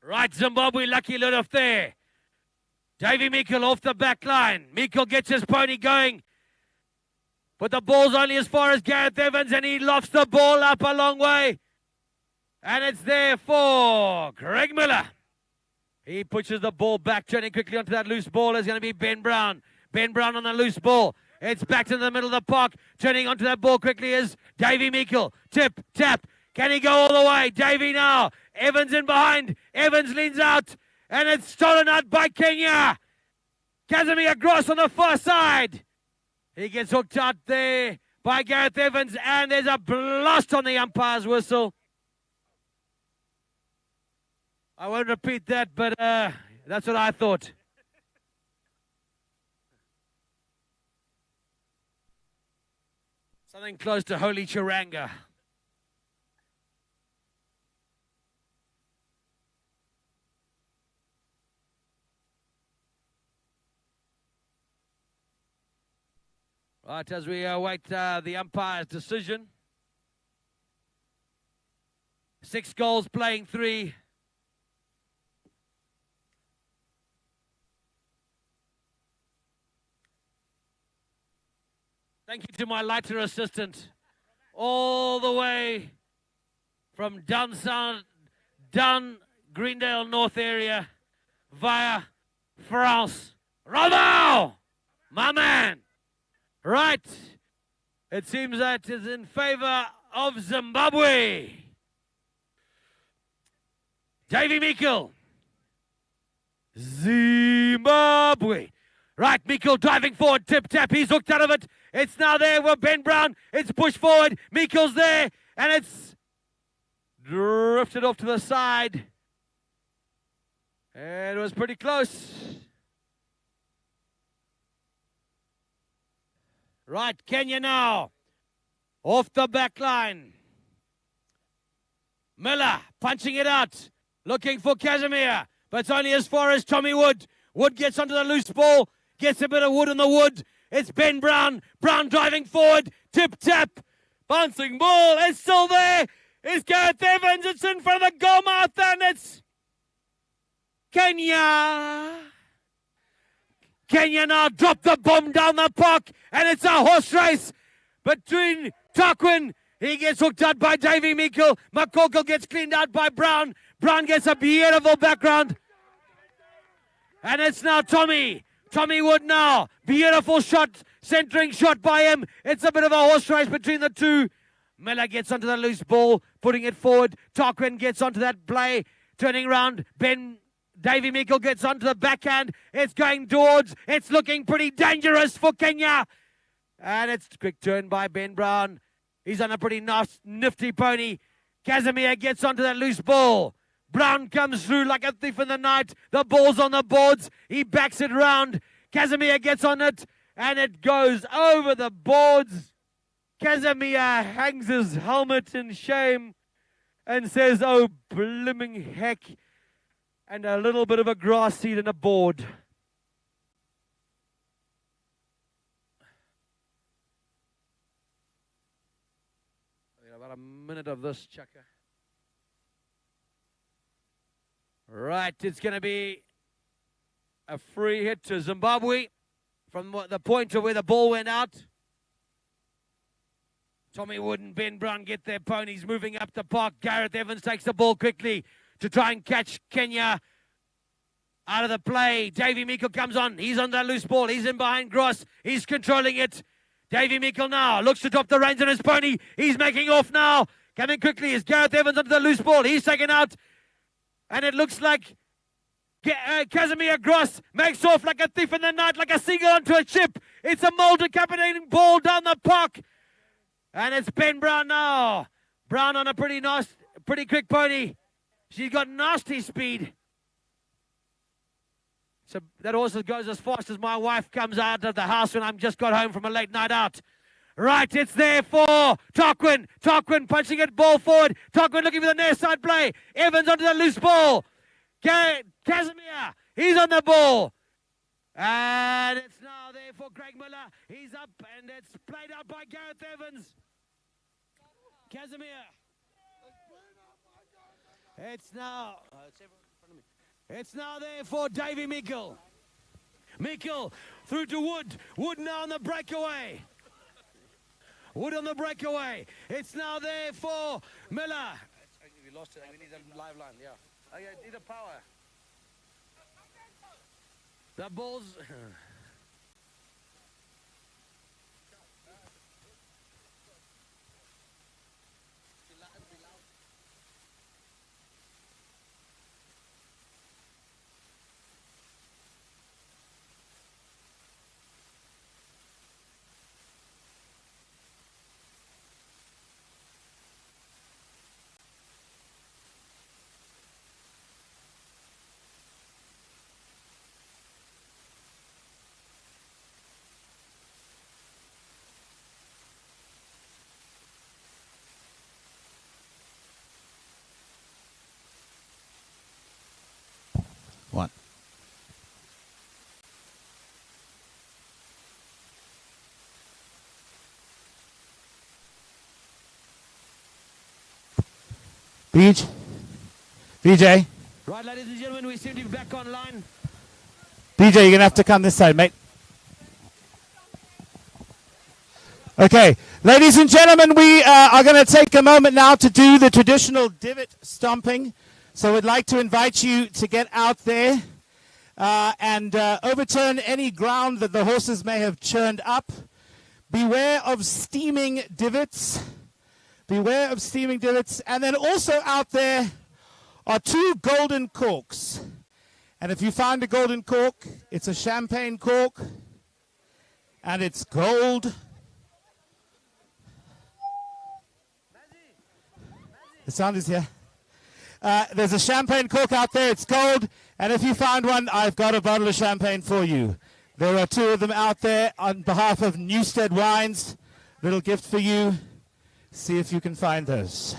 Right, Zimbabwe, lucky lot off there. Davy Meikle off the back line. Meikle gets his pony going. But the ball's only as far as Gareth Evans, and he lofts the ball up a long way. And it's there for Greg Miller. He pushes the ball back, turning quickly onto that loose ball. Is going to be Ben Brown. Ben Brown on the loose ball. It's back to the middle of the park. Turning onto that ball quickly is Davy Meikle. Tip, tap. Can he go all the way? Davy now. Evans in behind. Evans leans out. And it's stolen out by Kenya. Casimir Gross on the far side. He gets hooked out there by Gareth Evans. And there's a blast on the umpire's whistle. I won't repeat that, but that's what I thought. Something close to Holy Charanga. Right, as we await the umpire's decision. 6 goals, playing 3. Thank you to my lighter assistant. All the way from down Greendale North area via France. Bravo! My man! Right. It seems that is in favor of Zimbabwe. Davy Meikle. Zimbabwe. Right, Meikle driving forward, tip tap, he's hooked out of it. It's now there with Ben Brown. It's pushed forward. Meikle's there, and it's drifted off to the side. It was pretty close. Right, Kenya now. Off the back line. Miller punching it out. Looking for Casimir. But it's only as far as Tommy Wood. Wood gets onto the loose ball. Gets a bit of wood on the wood. It's Ben Brown. Brown driving forward. Tip tap. Bouncing ball. It's still there. It's Gareth Evans. It's in front of the goal mouth. And it's Kenya. Kenya now drop the bomb down the park, and it's a horse race between Tarquin. He gets hooked out by Davy Meikle. Makoko gets cleaned out by Brown. Brown gets a beautiful background. And it's now Tommy. Tommy Wood now. Beautiful shot, centering shot by him. It's a bit of a horse race between the two. Miller gets onto the loose ball, putting it forward. Tarquin gets onto that play, turning around. Davy Meikle gets onto the backhand. It's going towards. It's looking pretty dangerous for Kenya. And it's a quick turn by Ben Brown. He's on a pretty nice, nifty pony. Casimir gets onto that loose ball. Brown comes through like a thief in the night. The ball's on the boards. He backs it round. Casimir gets on it, and it goes over the boards. Casimir hangs his helmet in shame and says, "Oh, blimming heck," and a little bit of a grass seed and a board. About a minute of this, chukka. Right, it's going to be a free hit to Zimbabwe from the point of where the ball went out. Tommy Wood and Ben Brown get their ponies moving up the park. Gareth Evans takes the ball quickly to try and catch Kenya out of the play. Davy Meikle comes on. He's on the loose ball. He's in behind Gross. He's controlling it. Davy Meikle now looks to drop the reins on his pony. He's making off now. Coming quickly is Gareth Evans onto the loose ball. He's taken out. And it looks like Casimir Gross makes off like a thief in the night, like a seagull onto a ship. It's a mold-decapitating ball down the park. And it's Ben Brown now. Brown on a pretty quick pony. She's got nasty speed. So that horse goes as fast as my wife comes out of the house when I've just got home from a late night out. Right, it's there for Tarquin. Tarquin punching it, ball forward. Tarquin looking for the near side play. Evans onto the loose ball. Casimir, he's on the ball. And it's now there for Greg Miller. He's up and it's played out by Gareth Evans. Casimir. It's now... It's now there for Davy Meikle. Meikle through to Wood. Wood now on the breakaway. Wood on the breakaway. It's now there for Miller. We lost it. We need a live line, yeah. I need a power. The ball's... One. VJ. Right, ladies and gentlemen, we seem to be back online. BJ, you're going to have to come this side, mate. Okay, ladies and gentlemen, we are going to take a moment now to do the traditional divot stomping. So we'd like to invite you to get out there and overturn any ground that the horses may have churned up. Beware of steaming divots. Beware of steaming divots. And then also out there are two golden corks. And if you find a golden cork, it's a champagne cork. And it's gold. The sound is here. There's a champagne cork out there. It's gold. And if you find one, I've got a bottle of champagne for you. There are two of them out there on behalf of Newstead Wines. Little gift for you. See if you can find those.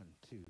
1, 2.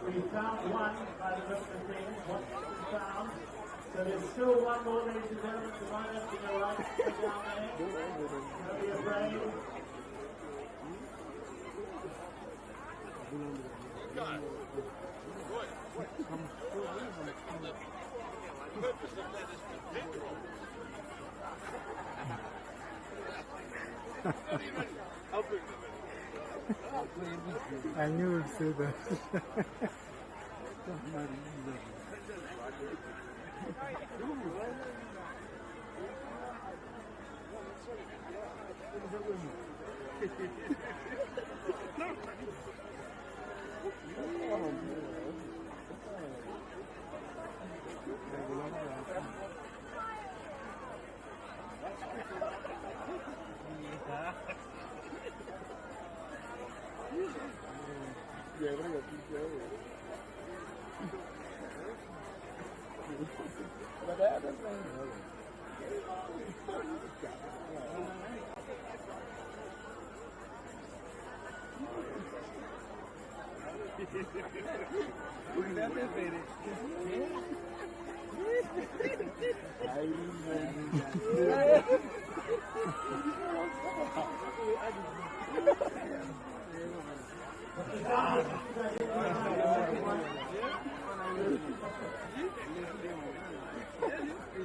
We found one by the look of things. What's found? So there's still one more, ladies and gentlemen, to my left and your right. Down there. Don't be afraid. I knew you'd say that.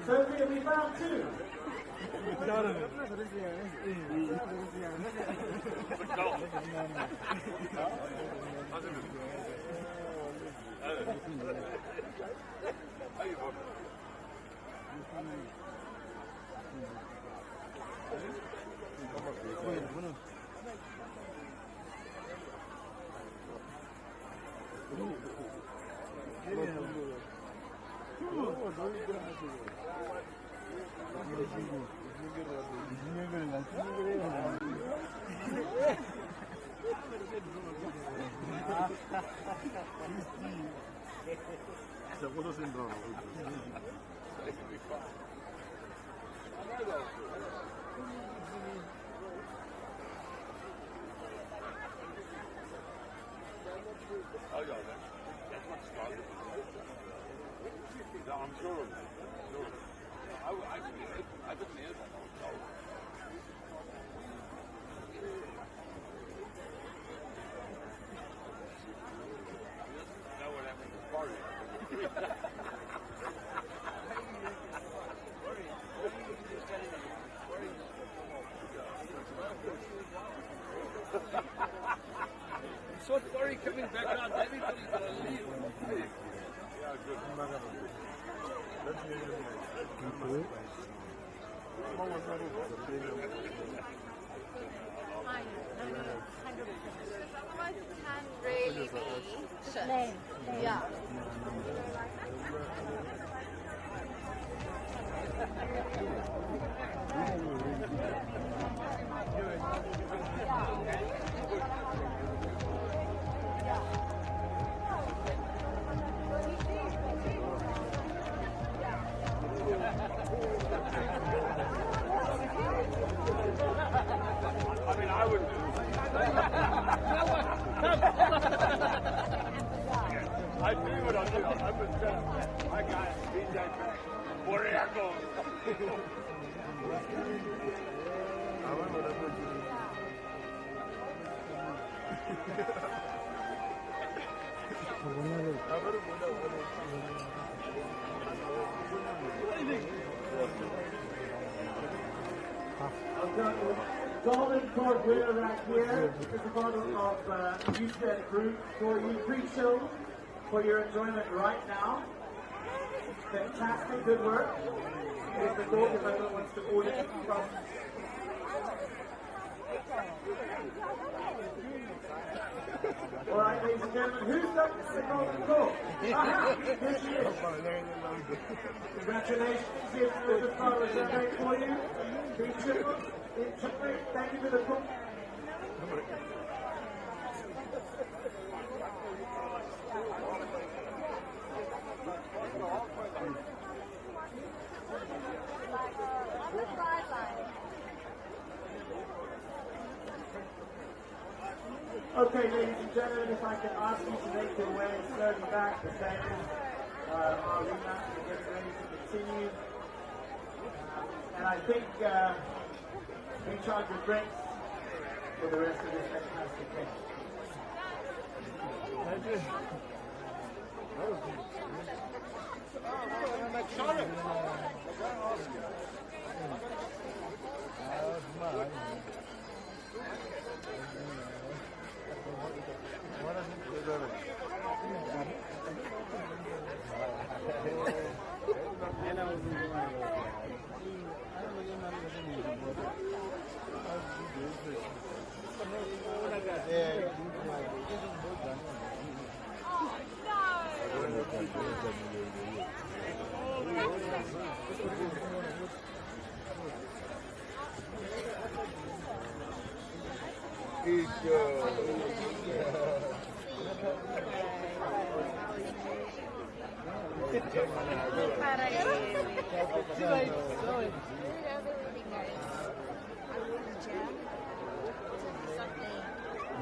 So we found two. I'm sure. I didn't hear that. Know what happened to Barry? So sorry coming back around. Everybody's gonna leave. Yeah, good. Otherwise it can really be shit. Yeah. I mean, I would. I do what I do. I would say, I got DJ back. Where I go? Golden Court winner right here. This is a bottle of Mutede fruit for you, pre-chilled, for your enjoyment right now. Fantastic, good work. Here's the door if anyone wants to order it from. All right, ladies and gentlemen, who's got the Golden Court? Aha, here she is. Congratulations, here's the bottle of champagne for you. Pre-chilled. Thank you for the book. Okay, ladies and gentlemen, if I can ask you to make your way slowly back to standing, our rematch will get ready to continue. And I think recharge your drinks for the rest of this fantastic game.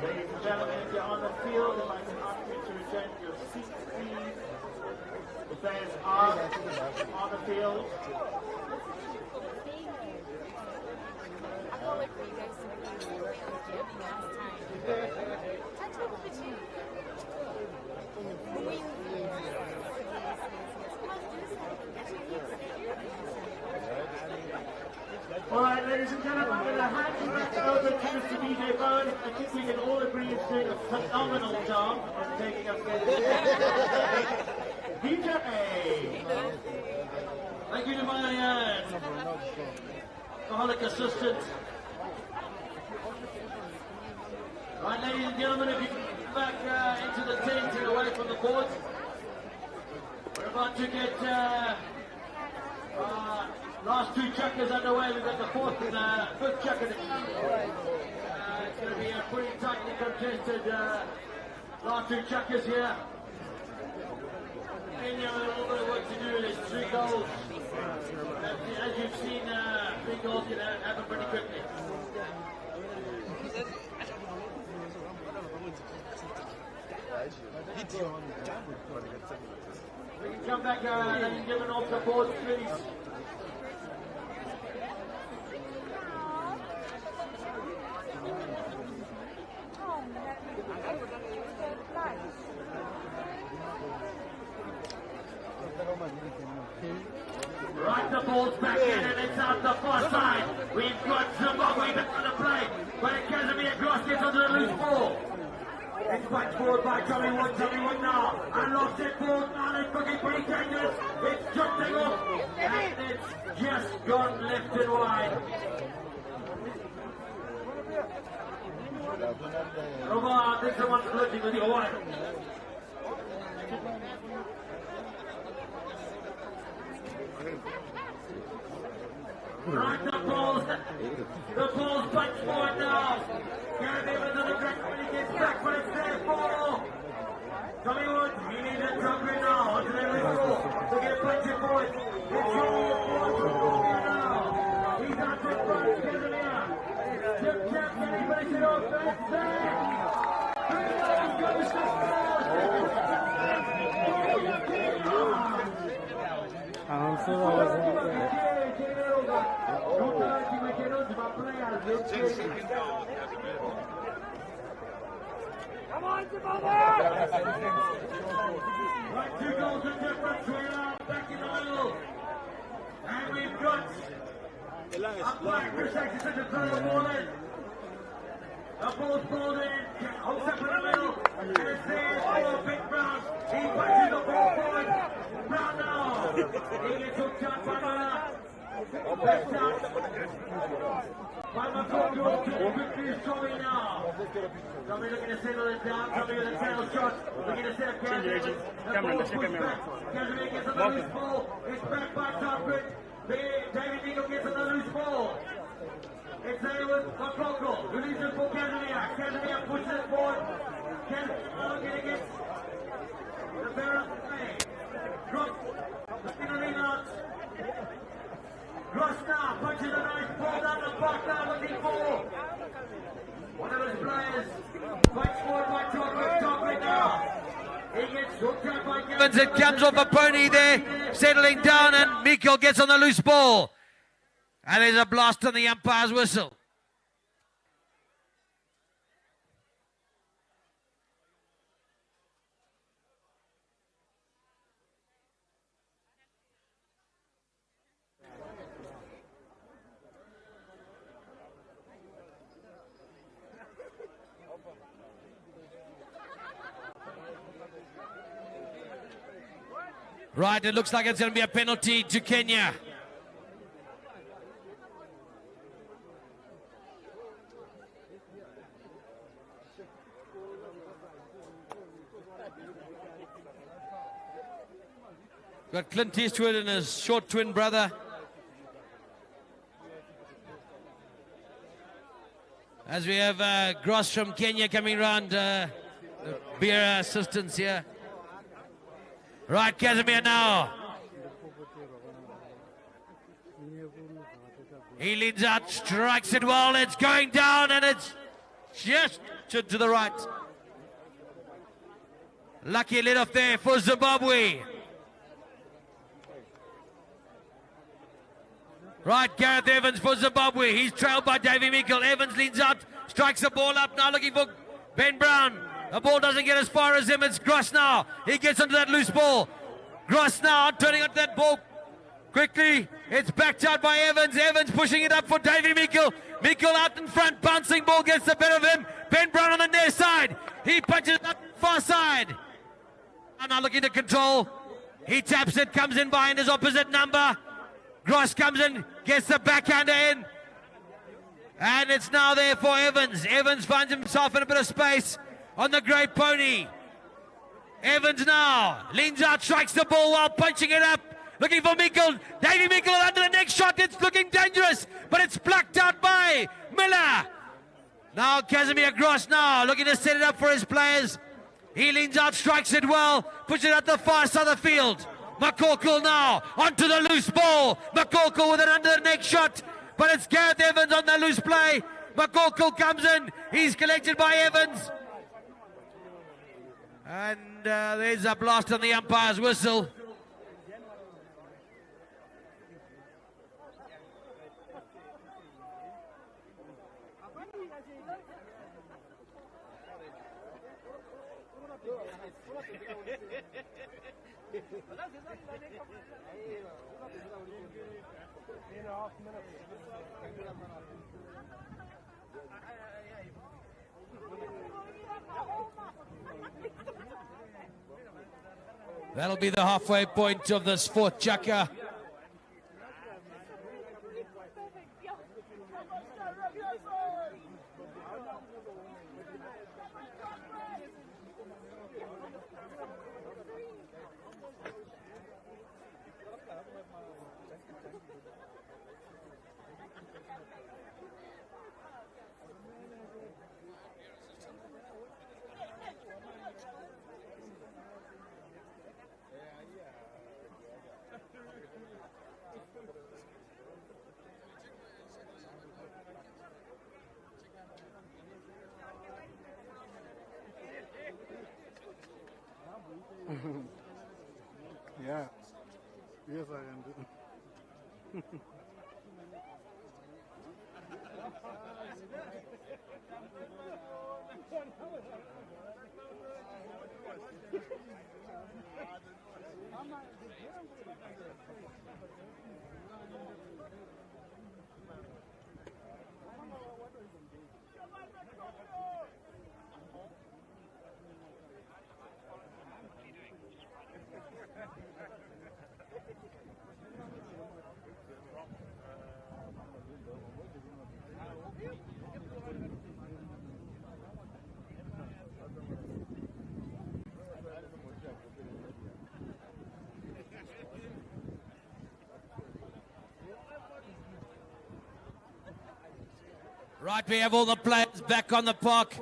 Ladies and gentlemen, if you're on the field, if I can ask you to return to your seats, please. The players are on the field. I'll wait for you guys to be jamming last time. Touch over the two. All right, ladies and gentlemen, I'm going to hand you back over to Mr. DJ Bone. I think we can all agree he's doing a phenomenal job of taking us there. DJ! Thank you to my alcoholic assistant. All right, ladies and gentlemen, if you can get back into the tent and away from the board. We're about to get last two chukkers underway. We've got the fourth and fifth chukker to come. It's going to be a pretty tightly contested last two chukkers here. Kenya with a little bit of work to do. There's 3 goals. As you've seen, 3 goals can happen pretty quickly. Come back and give an off the board, please. Right, the ball's back in and it's out the far side. We've got Zimbabwe back on the play, but Casimir Gross gets onto the loose ball. It's back forward by Tommy Wood now. Unlocks it forward now, it's looking pretty dangerous. It's jumping off, and it's just gone left and wide. Over, I think someone's flirting with your wife. Right, the ball's punched forward now. Gary Evans on the track when he gets back, but it's there for Tommy Wood. He needs a trumpet now. Onto the loose ball. They're going to punch it forward. It's all now. He's out to front. Casimir. Chip Chap, can he finish it off? It's there. Come on, Zimbabwe! Right, 2 goals in difference. We are back in the middle. And we've got umpire Chris Atkinson to throw the ball in. The ball's balled in. Holds up in the middle. And it's there for Big Brown. He punches the ball forward. Brown now. He gets hooked up by Bunga. Best out. By McCool, quickly is Tommy now. Tommy looking to settle it down. Tommy with a tail shot. Looking to set up Casimir. The ball pushed back. Casimir gets on the loose ball. It's back by Topgood. David Eagle gets on the loose ball. It's there with McCool. Releases for Casimir. Casimir pushes it forward. Casimir looking against the bear of the play. Drop. Looking to lean out. Gross now punches a nice ball down the park now looking for one of his players. Fights forward by Choto now. He gets hooked up by Evans. It comes off a pony there, settling down, and Mikkel gets on the loose ball. And there's a blast on the umpire's whistle. Right, it looks like it's going to be a penalty to Kenya. Got Clint Eastwood and his short twin brother. As we have Gross from Kenya coming round, the beer assistants here. Right, Casimir now. He leans out, strikes it well, it's going down, and it's just to the right. Lucky let off there for Zimbabwe. Right, Gareth Evans for Zimbabwe. He's trailed by Davy Mikkel. Evans leans out, strikes the ball up, now looking for Ben Brown. The ball doesn't get as far as him. It's Gross now. He gets onto that loose ball. Gross now turning onto that ball quickly. It's backed out by Evans. Evans pushing it up for Davy Mikkel. Mikkel out in front. Bouncing ball gets the better of him. Ben Brown on the near side. He punches it up far side. And now looking to control. He taps it. Comes in behind his opposite number. Gross comes in. Gets the backhander in. And it's now there for Evans. Evans finds himself in a bit of space on the great pony. Evans now leans out, strikes the ball while punching it up. Looking for Mikkel. Davy Mikkel under the next shot. It's looking dangerous, but it's plucked out by Miller. Now Casimir Gross now looking to set it up for his players. He leans out, strikes it well, puts it at the far side of the field. McCorkle now onto the loose ball. McCorkle with an under the neck shot, but it's Gareth Evans on the loose play. McCorkle comes in. He's collected by Evans. And there's a blast on the umpire's whistle. That'll be the halfway point of this fourth chukka. Yeah. Yes, I can do. Right, we have all the players back on the park.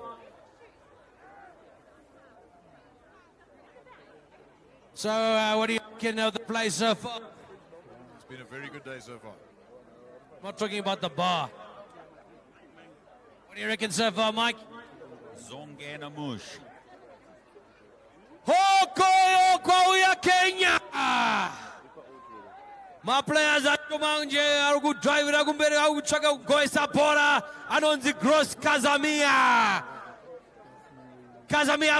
So, what do you reckon of the play so far? It's been a very good day so far. I'm not talking about the bar. What do you reckon so far, Mike? Zongena Mush. Hoko kwa Kenya! My players are kumanje arugu drive ragumbere arugu chaka goesa bora anonzi gross Kazamia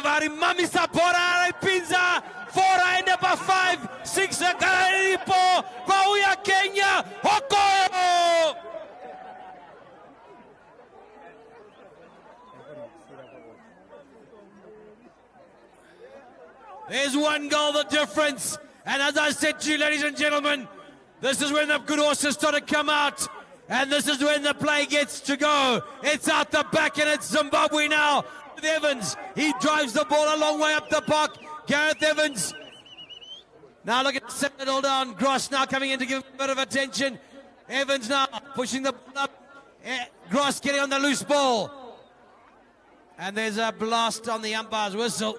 vari mami sapora pinza 4 and number 5 6 karipo kwa uya Kenya hoko. There's one goal the difference, and as I said to you, ladies and gentlemen, this is when the good horses start to come out, and this is when the play gets to go. It's out the back, and it's Zimbabwe now with Evans. He drives the ball a long way up the park. Gareth Evans. Now look at the settle down. Gross now coming in to give him a bit of attention. Evans now pushing the ball up. Gross getting on the loose ball. And there's a blast on the umpire's whistle.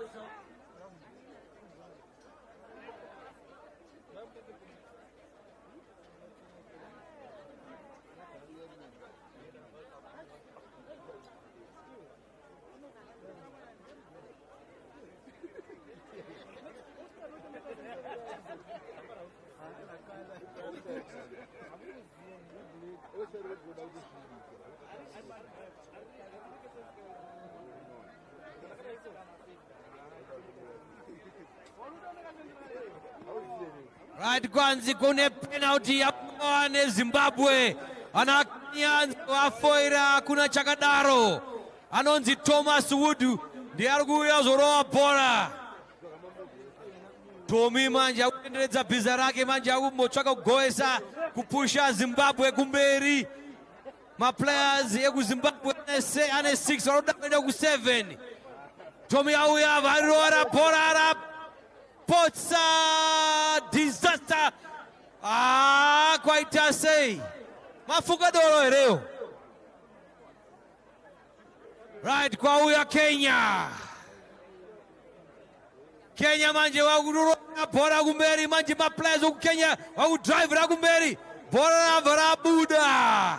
Right, kwanzi kune penalty hapa ni Zimbabwe. Anakanyanza wafoira kuna chakadaro. Anonzi Thomas Wood ndiye arikuuya zorowa bora. Tommy manje akuenderedza bhiza rake manje akumotsvaka kugoesa kupusha Zimbabwe kumberi. Maplayers ekuZimbabwe ane 6 varoda kuenda ku7. Tommy auya varora bora rap. Potsa disaster. Quite a say. Mafugadoro ereo. Right, kwa uya Kenya. Kenya manje wagurura bora kumberi manje ma players of Kenya wagu drive ragumberi. Bora varabuda.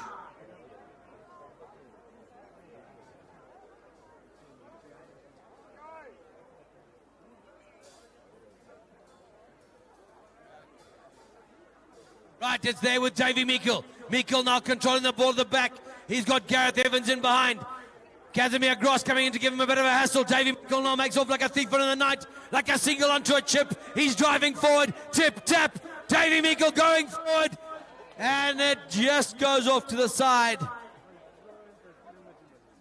Right, it's there with Davy Meikle. Meikle now controlling the ball at the back. He's got Gareth Evans in behind. Casimir Gross coming in to give him a bit of a hassle. Davy Meikle now makes off like a thief in the night, like a single onto a chip. He's driving forward. Tip, tap. Davy Meikle going forward. And it just goes off to the side.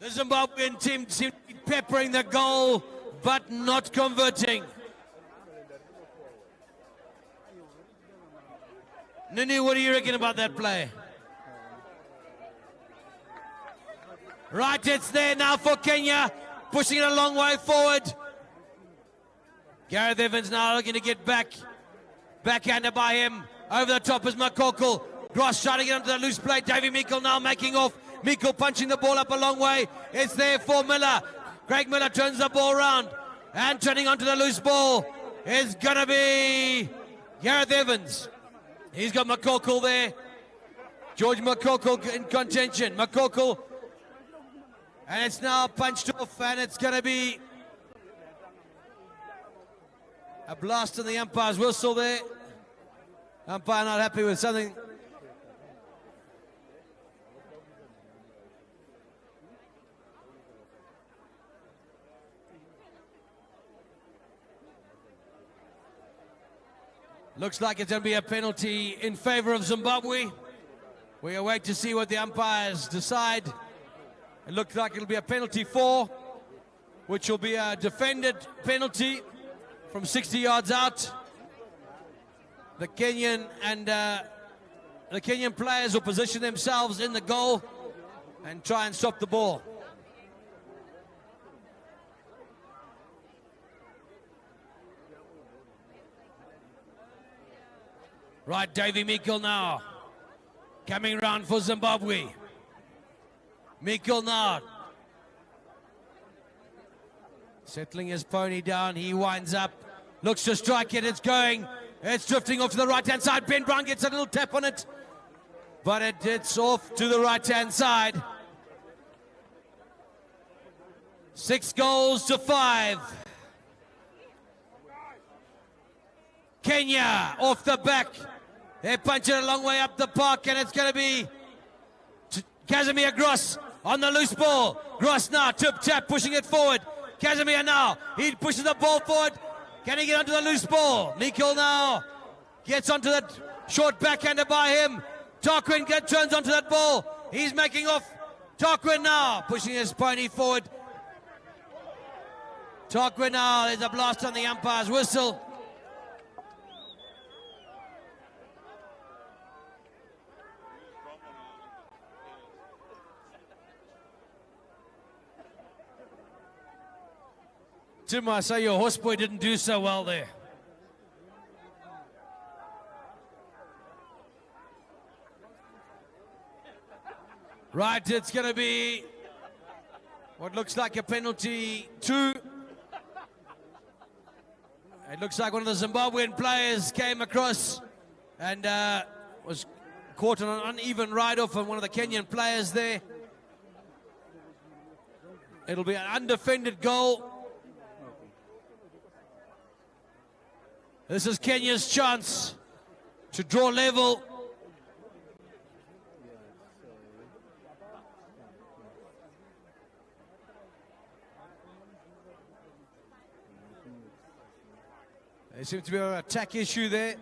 The Zimbabwean team seems to be peppering the goal, but not converting. Nunu, what do you reckon about that play? Right, it's there now for Kenya, pushing it a long way forward. Gareth Evans now looking to get back. Backhanded by him. Over the top is Makoko. Gross trying to get onto the loose plate. Davy Meikle now making off. Meikle punching the ball up a long way. It's there for Miller. Craig Miller turns the ball round. And turning onto the loose ball is going to be Gareth Evans. He's got Makoko there. George Makoko in contention. Makoko. And it's now punched off, and it's going to be a blast in the umpire's whistle there. Umpire not happy with something. Looks like it's going to be a penalty in favor of Zimbabwe. We await to see what the umpires decide. It looks like it'll be a penalty 4, which will be a defended penalty from 60 yards out. The Kenyan players will position themselves in the goal and try and stop the ball. Right, Davy Meikle now coming round for Zimbabwe. Meikle now settling his pony down. He winds up, looks to strike it. It's going, it's drifting off to the right hand side. Ben Brown gets a little tap on it, but it's off to the right hand side. 6 goals to 5. Kenya off the back. They're punching it a long way up the park, and it's going to be Casimir Gross on the loose ball. Gross now, tip tap, pushing it forward. Casimir now, he pushes the ball forward. Can he get onto the loose ball? Meikle now gets onto that short backhander by him. Tarquin turns onto that ball. He's making off. Tarquin now pushing his pony forward. Tarquin now, there's a blast on the umpire's whistle. Tim, I say your horseboy didn't do so well there. Right, it's going to be what looks like a penalty 2. It looks like one of the Zimbabwean players came across and was caught on an uneven ride-off on one of the Kenyan players there. It'll be an undefended goal. This is Kenya's chance to draw level. There seems to be an attack issue there.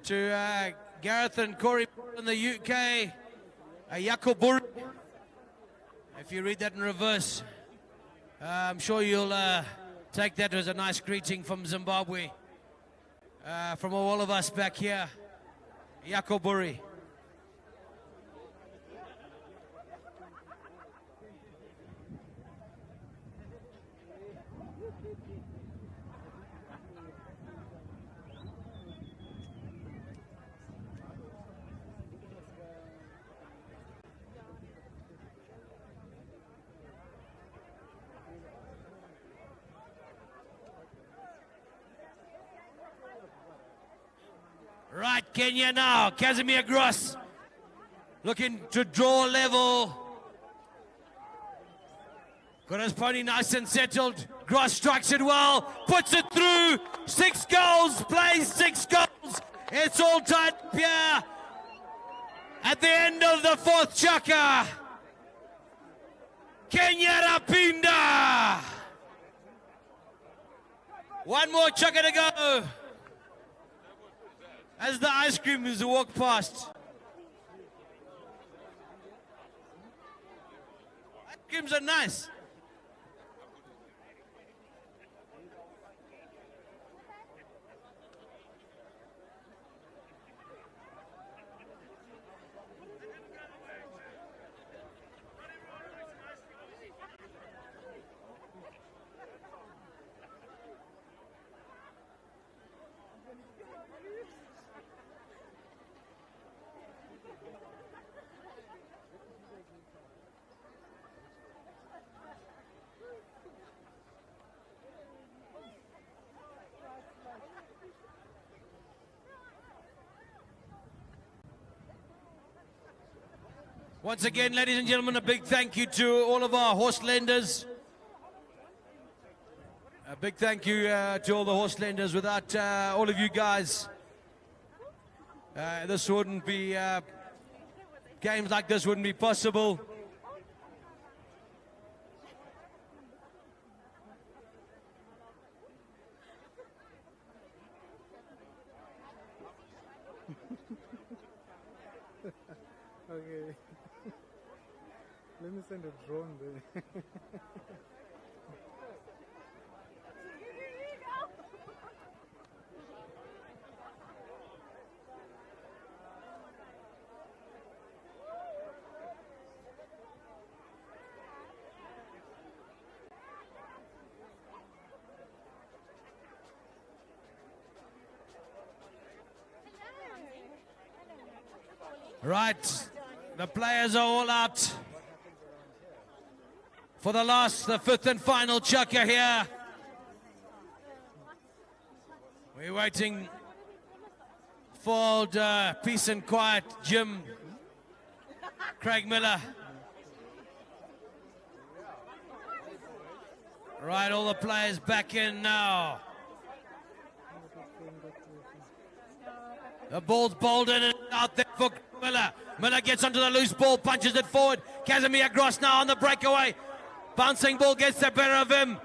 To Gareth and Corey in the UK, Yakoburi. If you read that in reverse, I'm sure you'll take that as a nice greeting from Zimbabwe, from all of us back here. Yakoburi. Kenya now, Casimir Gross looking to draw level. Got his pony nice and settled. Gross strikes it well, puts it through. 6 goals, plays 6 goals. It's all tied up here at the end of the 4th chukka. Kenya Rapinda. One more chukka to go. As the ice cream is walk past. Ice creams are nice. Once again, ladies and gentlemen, a big thank you to all of our horse lenders. A big thank you to all the horse lenders. Without all of you guys, this wouldn't be, games like this wouldn't be possible. Okay. Let me send a drone there. Right, the players are all out for the 5th and final chukka here. We're waiting for the peace and quiet Jim, Craig Miller. Right, all the players back in now. The ball's bowled in and out there for Miller. Miller gets onto the loose ball, punches it forward. Casimir Gross now on the breakaway. Bouncing ball gets the better of him.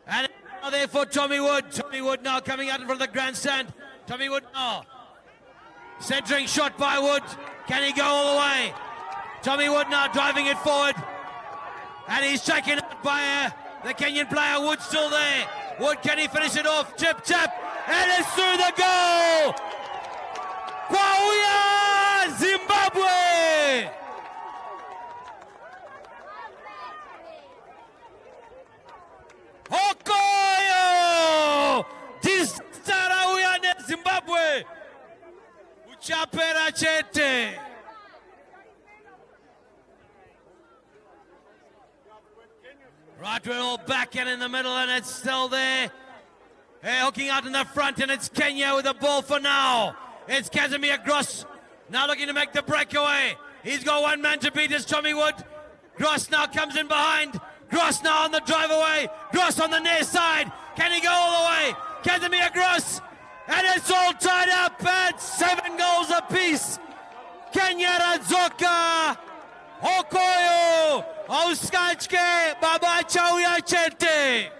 And now there for Tommy Wood. Tommy Wood now coming out in front of the grandstand. Tommy Wood now. Centering shot by Wood. Can he go all the way? Tommy Wood now driving it forward. And he's taken out by the Kenyan player. Wood still there. Wood, can he finish it off? Chip, chip. And it's through the goal. Kwauya, Zimbabwe. Okoyo. Tistarauya ne Zimbabwe. Uchapera chete. Right, we're all back in the middle and it's still there. Hey, hooking out in the front, and it's Kenya with the ball for now. It's Casimir Gross now looking to make the breakaway. He's got one man to beat, it's Tommy Wood. Gross now comes in behind. Gross now on the drive away. Gross on the near side. Can he go all the way? Casimir Gross. And it's all tied up at 7 goals apiece. Kenya Radzoka. Okoyo. Auskachke. Baba Chauya Chete.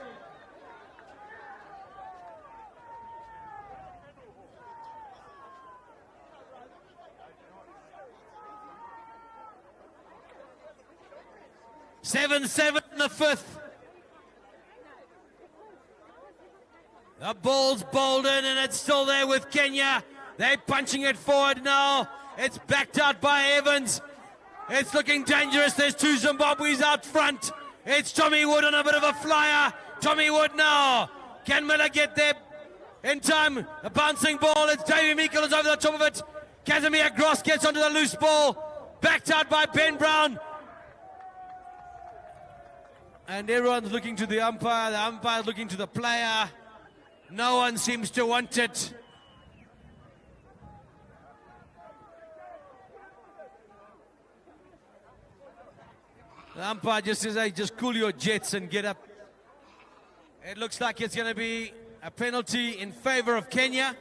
Seven in the 5th. The ball's bowled in and it's still there with Kenya. They're punching it forward now. It's backed out by Evans. It's looking dangerous. There's 2 Zimbabwe's out front. It's Tommy Wood on a bit of a flyer. Tommy Wood now. Can Miller get there in time? A bouncing ball. It's Davy Meikle is over the top of it. Casimir Gross gets onto the loose ball. Backed out by Ben Brown. And everyone's looking to the umpire's looking to the player. No one seems to want it. The umpire just says, hey, just cool your jets and get up. It looks like it's going to be a penalty in favor of Kenya.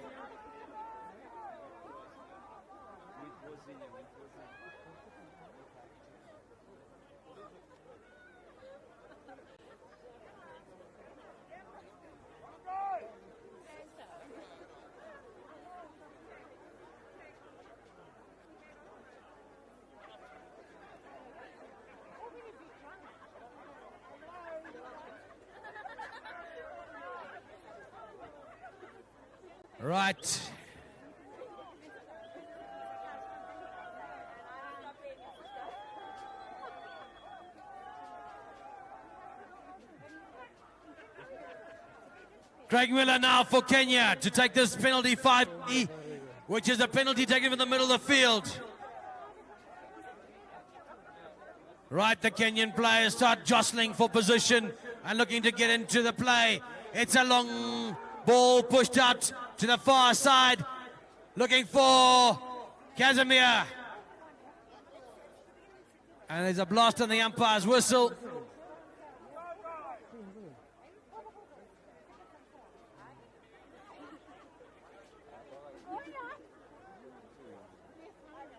Right. Craig Miller now for Kenya to take this penalty 5-E, which is a penalty taken from the middle of the field. Right, the Kenyan players start jostling for position and looking to get into the play. It's a long ball pushed out to the far side, looking for Casimir. And there's a blast on the umpire's whistle.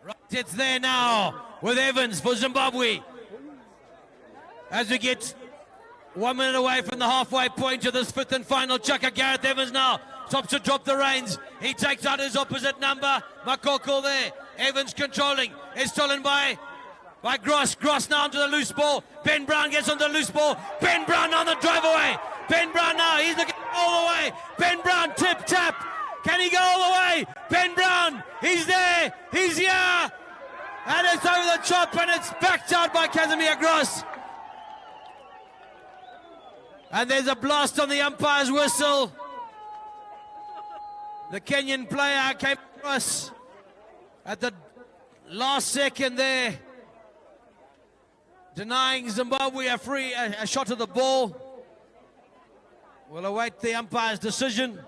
Right, it's there now with Evans for Zimbabwe. As we get 1 minute away from the halfway point of this fifth and final chukka, Gareth Evans now stops to drop the reins. He takes out his opposite number. Makoko there. Evans controlling. It's stolen by Gross. Gross now onto the loose ball. Ben Brown gets on the loose ball. Ben Brown on the drive away. Ben Brown now. He's looking all the way. Ben Brown tip tap. Can he go all the way? Ben Brown. He's there. He's here. And it's over the top and it's backed out by Casimir Gross. And there's a blast on the umpire's whistle. The Kenyan player came across at the last second there, denying Zimbabwe a shot of the ball. We'll await the umpire's decision.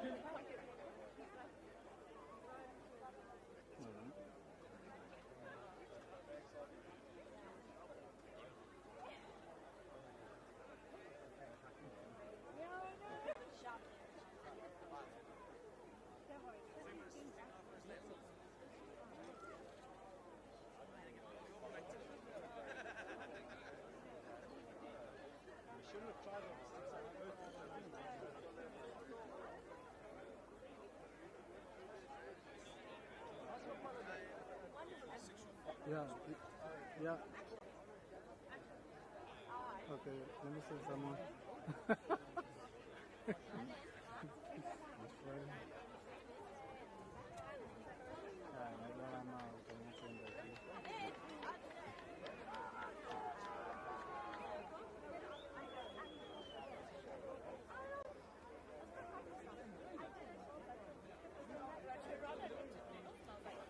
Yeah. Okay, let me see someone.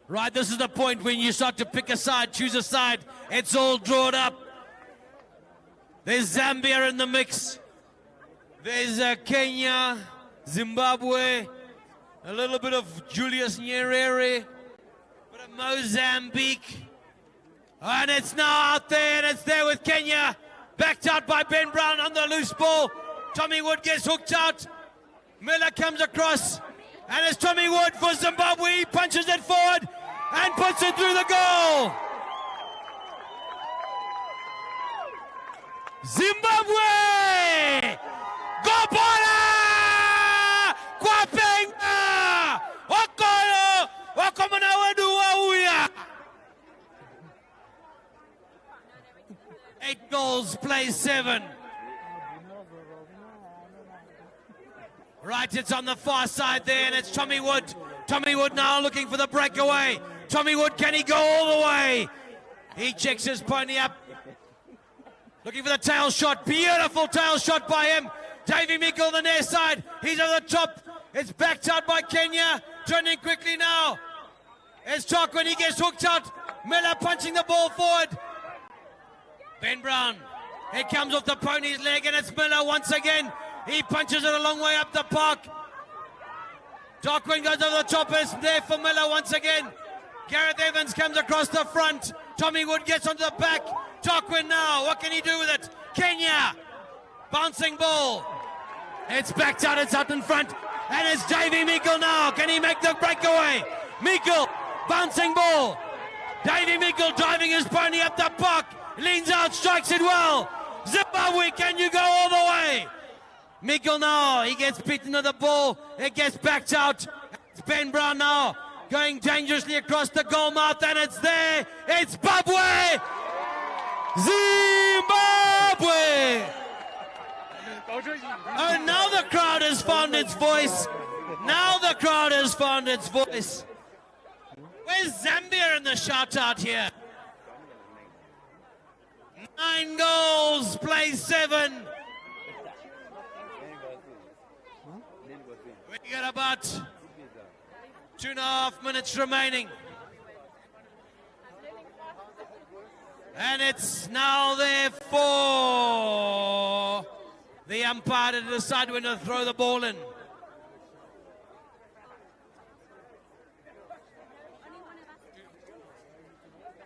Right, this is the point when you start to pick a side, choose a side. It's all drawn up. There's Zambia in the mix. There's Kenya, Zimbabwe, a little bit of Julius Nyerere, bit of Mozambique. And it's now out there, and it's there with Kenya. Backed out by Ben Brown on the loose ball. Tommy Wood gets hooked out. Miller comes across. And it's Tommy Wood for Zimbabwe. He punches it forward and puts it through the goal. Zimbabwe! Go Polo! Kwapenga! Okoyo! Wakomana wedu wauya! 8 goals, plays 7. Right, it's on the far side there, and it's Tommy Wood. Tommy Wood now looking for the breakaway. Tommy Wood, can he go all the way? He checks his pony up. Looking for the tail shot. Beautiful tail shot by him. Davy Meikle on the near side. He's over the top. It's backed out by Kenya. Turning quickly now. It's Chalk when he gets hooked out. Miller punching the ball forward. Ben Brown. It comes off the pony's leg, and it's Miller once again. He punches it a long way up the park. Darkwing goes over the top. It's there for Miller once again. Gareth Evans comes across the front. Tommy Wood gets onto the back. Tarquin now, what can he do with it? Kenya, bouncing ball. It's backed out, it's out in front. And it's Davy Meikle now. Can he make the breakaway? Meikle, bouncing ball. Davy Meikle driving his pony up the park. Leans out, strikes it well. Zimbabwe, can you go all the way? Meikle now, he gets beaten to the ball. It gets backed out. It's Ben Brown now, going dangerously across the goal mouth, and it's there. It's Zimbabwe! Zimbabwe! Oh, now the crowd has found its voice. Now the crowd has found its voice. Where's Zambia in the shout out here? 9 goals, play 7. We got about 2.5 minutes remaining. And it's now there for the umpire to decide when to throw the ball in.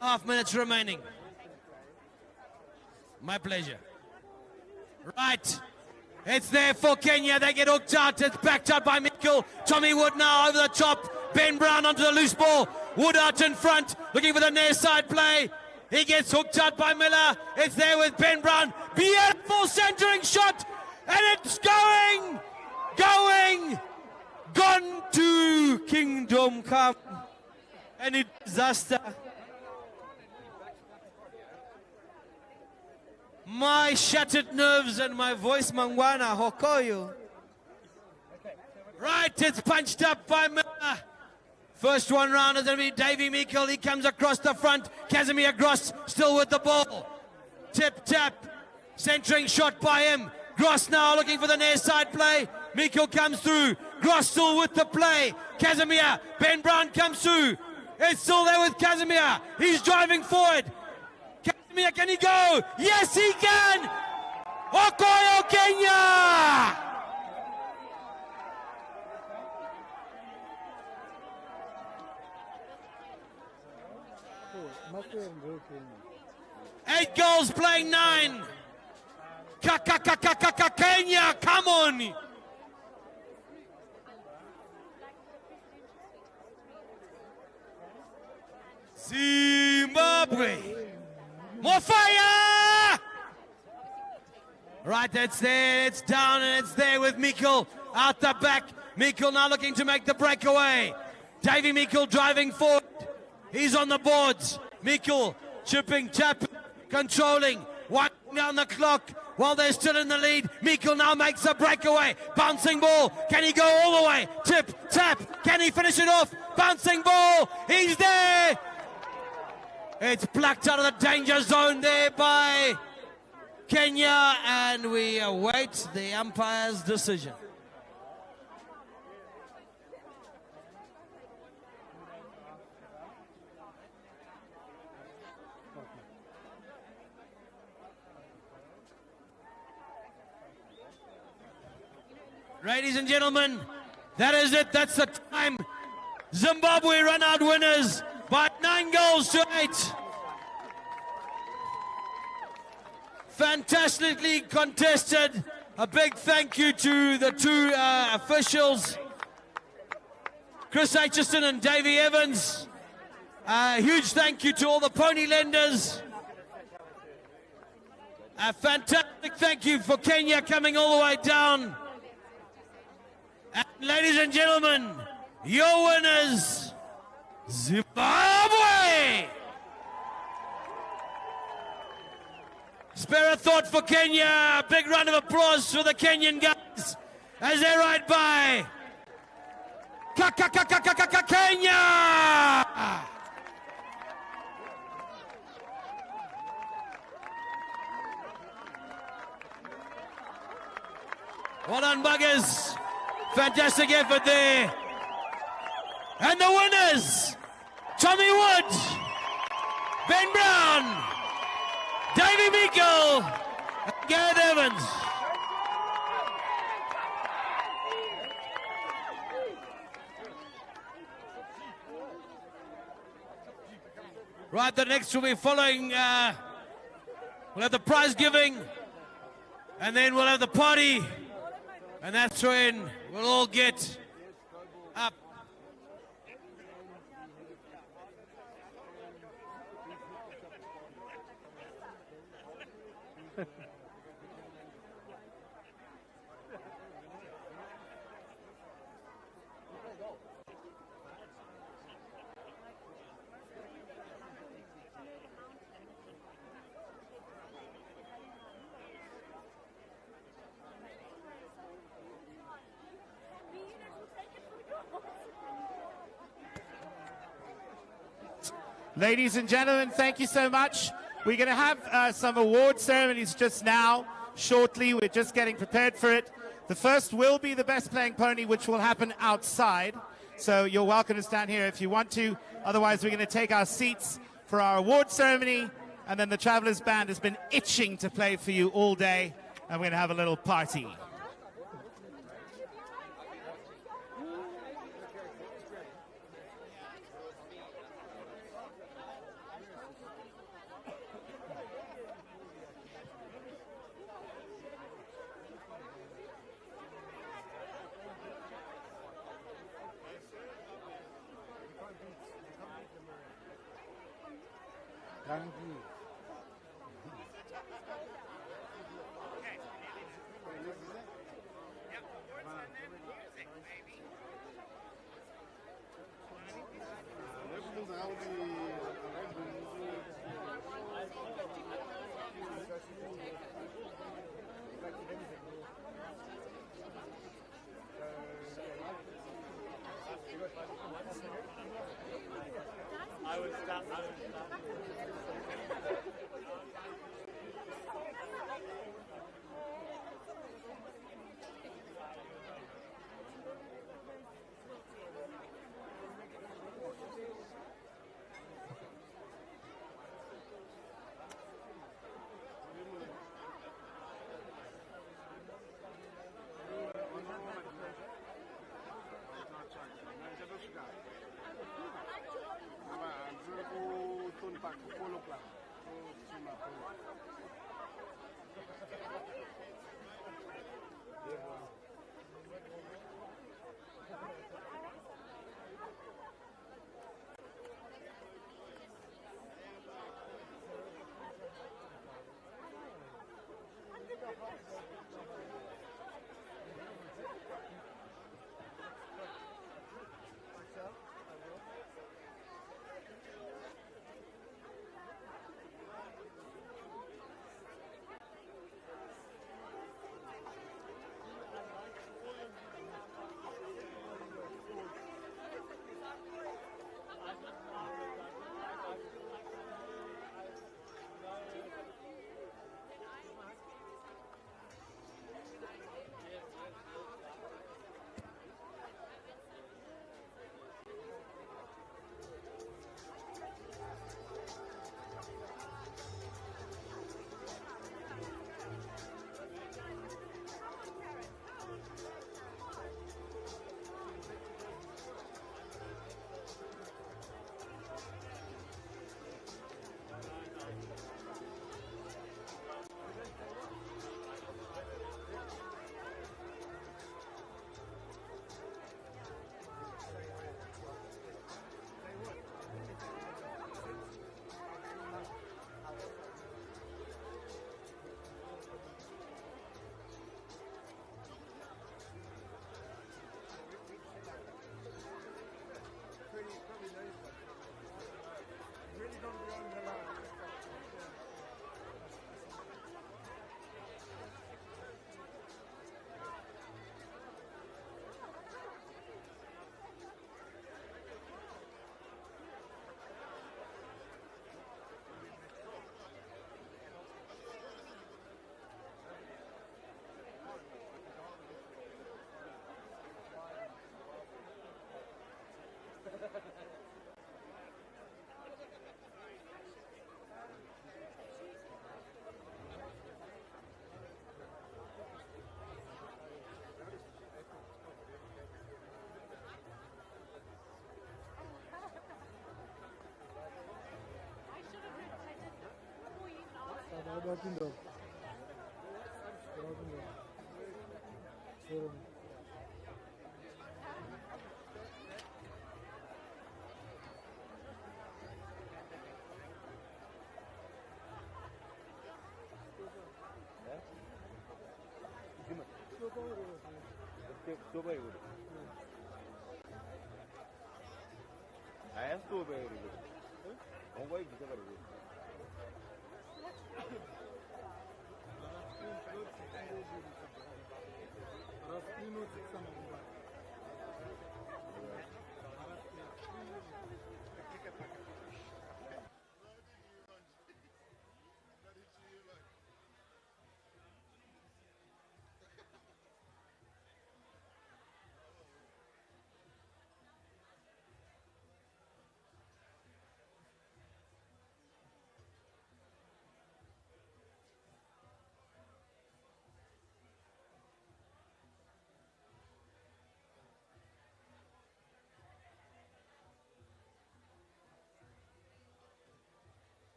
Half minutes remaining. My pleasure. Right. It's there for Kenya. They get hooked out. It's backed out by Meikle. Tommy Wood now over the top. Ben Brown onto the loose ball. Wood out in front, looking for the near side play. He gets hooked out by Miller. It's there with Ben Brown. Beautiful centering shot. And it's gone to Kingdom Come. And it's disaster. My shattered nerves and my voice, Mangwana, Hokoyo. Right, it's punched up by Miller. First one round is going to be Davy Meikle. He comes across the front. Casimir Gross still with the ball. Tip, tap. Centering shot by him. Gross now looking for the near side play. Meikle comes through. Gross still with the play. Casimir. Ben Brown comes through. It's still there with Casimir. He's driving forward. Casimir, can he go? Yes, he can! Okoyo Kenya! 8 goals, playing 9. Kenya, come on! Zimbabwe! More fire! Right, that's there, it's down, and it's there with Meikle out the back. Meikle now looking to make the breakaway. Davy Meikle driving forward. He's on the boards. Meikle chipping, tapping, controlling, winding down the clock while they're still in the lead. Meikle now makes a breakaway. Bouncing ball. Can he go all the way? Tip, tap. Can he finish it off? Bouncing ball. He's there. It's plucked out of the danger zone there by Kenya, and we await the umpire's decision. Ladies and gentlemen, that is it. That's the time. Zimbabwe run out winners by 9 goals to 8. Fantastically contested. A big thank you to the 2 officials, Chris Aitchison and Davey Evans. A huge thank you to all the pony lenders. A fantastic thank you for Kenya coming all the way down. And ladies and gentlemen, your winners, Zimbabwe! Spare a thought for Kenya. A big round of applause for the Kenyan guys as they ride by. Kenya! Well done, buggers. Fantastic effort there. And the winners, Tommy Wood, Ben Brown, Davy Meikle, and Gareth Evans. Right, the next will be following We'll have the prize giving, and then we'll have the party, and that's when we'll all get up. Ladies and gentlemen, thank you so much. We're going to have some award ceremonies just now, shortly. We're just getting prepared for it. The first will be the best playing pony, which will happen outside. So you're welcome to stand here if you want to. Otherwise, we're going to take our seats for our award ceremony. And then the Travelers Band has been itching to play for you all day. And we're going to have a little party. Thornpark, Polo Club.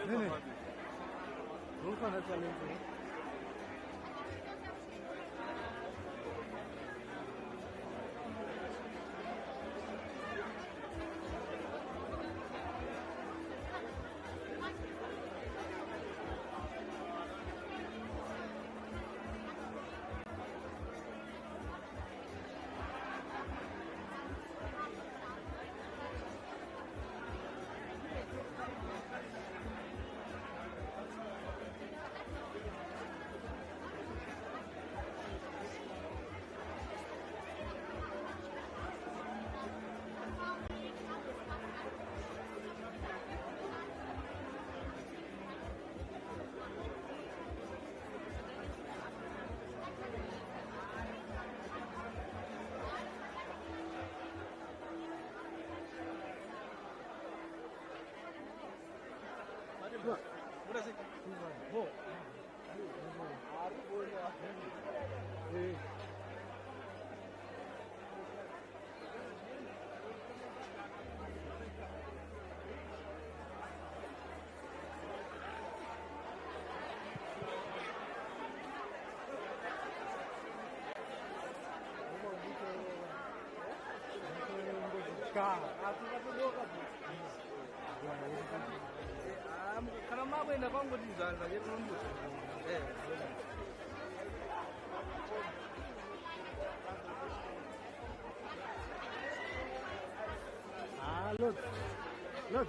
네네. 롤카나 챌린지. Kana makwenda kwangoti zvanza yetunombuti. Look. Look.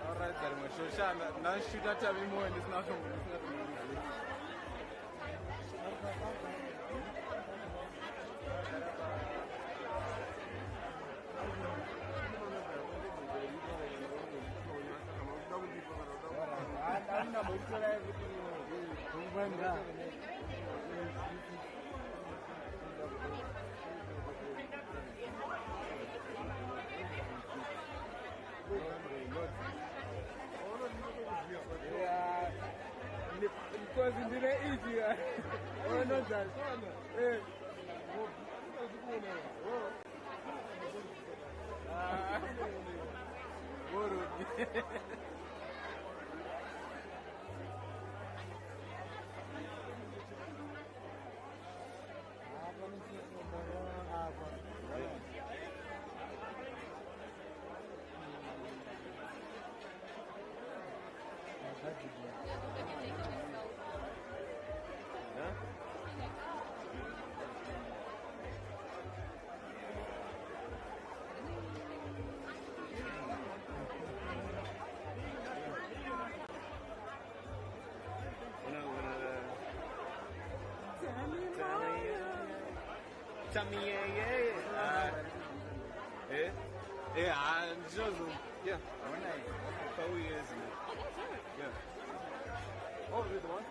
Alright, very much. So, Shan, now shoot at me more and it's not going because in the easy. Oh, no, that. Yeah, I'm just, yeah, 4 years. Yeah. Oh, you're the one?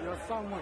You're someone.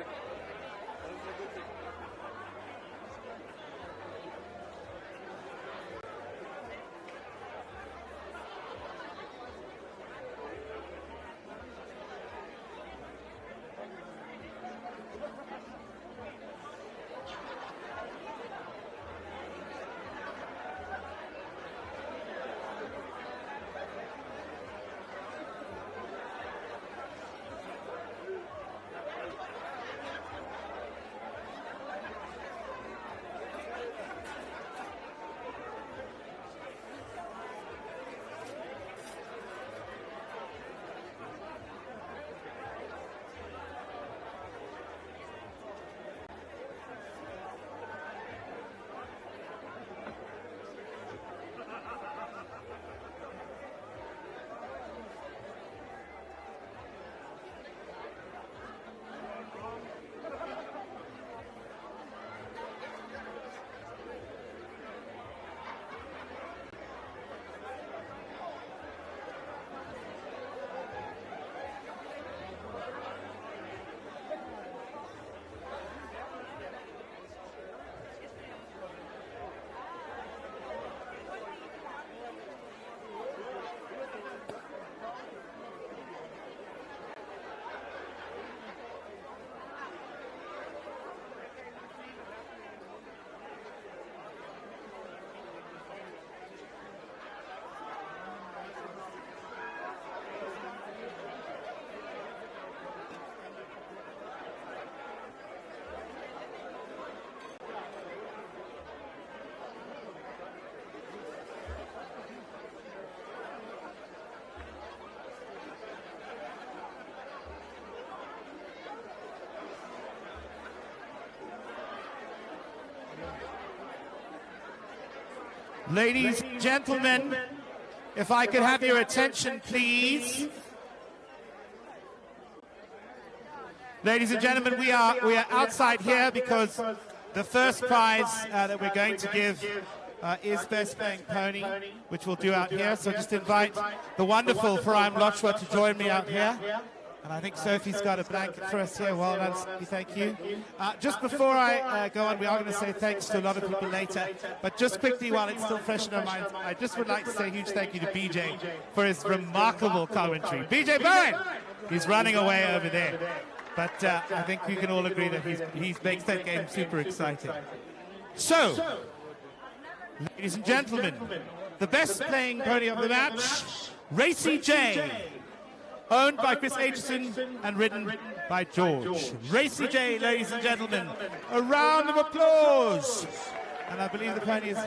thing. That is a good thing. Ladies and gentlemen, if I could have your attention, please. Ladies and gentlemen, we are outside here because the first prize that we're going to give is Best Playing Pony, which we'll do out here. So just invite the wonderful Farime Lochwa to join me out here. And I think Sophie's got a blanket for us here. Well done, Sophie, thank you. Just before I go on, we are going to say thanks to a lot of people later. But just quickly, while it's still fresh in our minds, I just would like to say a huge thank you to BJ for his remarkable commentary. BJ Bowen! He's running away over there. But I think we can all agree that he makes that game super exciting. So, ladies and gentlemen, the best playing pony of the match, Racy J, owned by Chris Aitchison and ridden by George. Racy J, ladies and gentlemen, a round of applause. And I believe the pony is...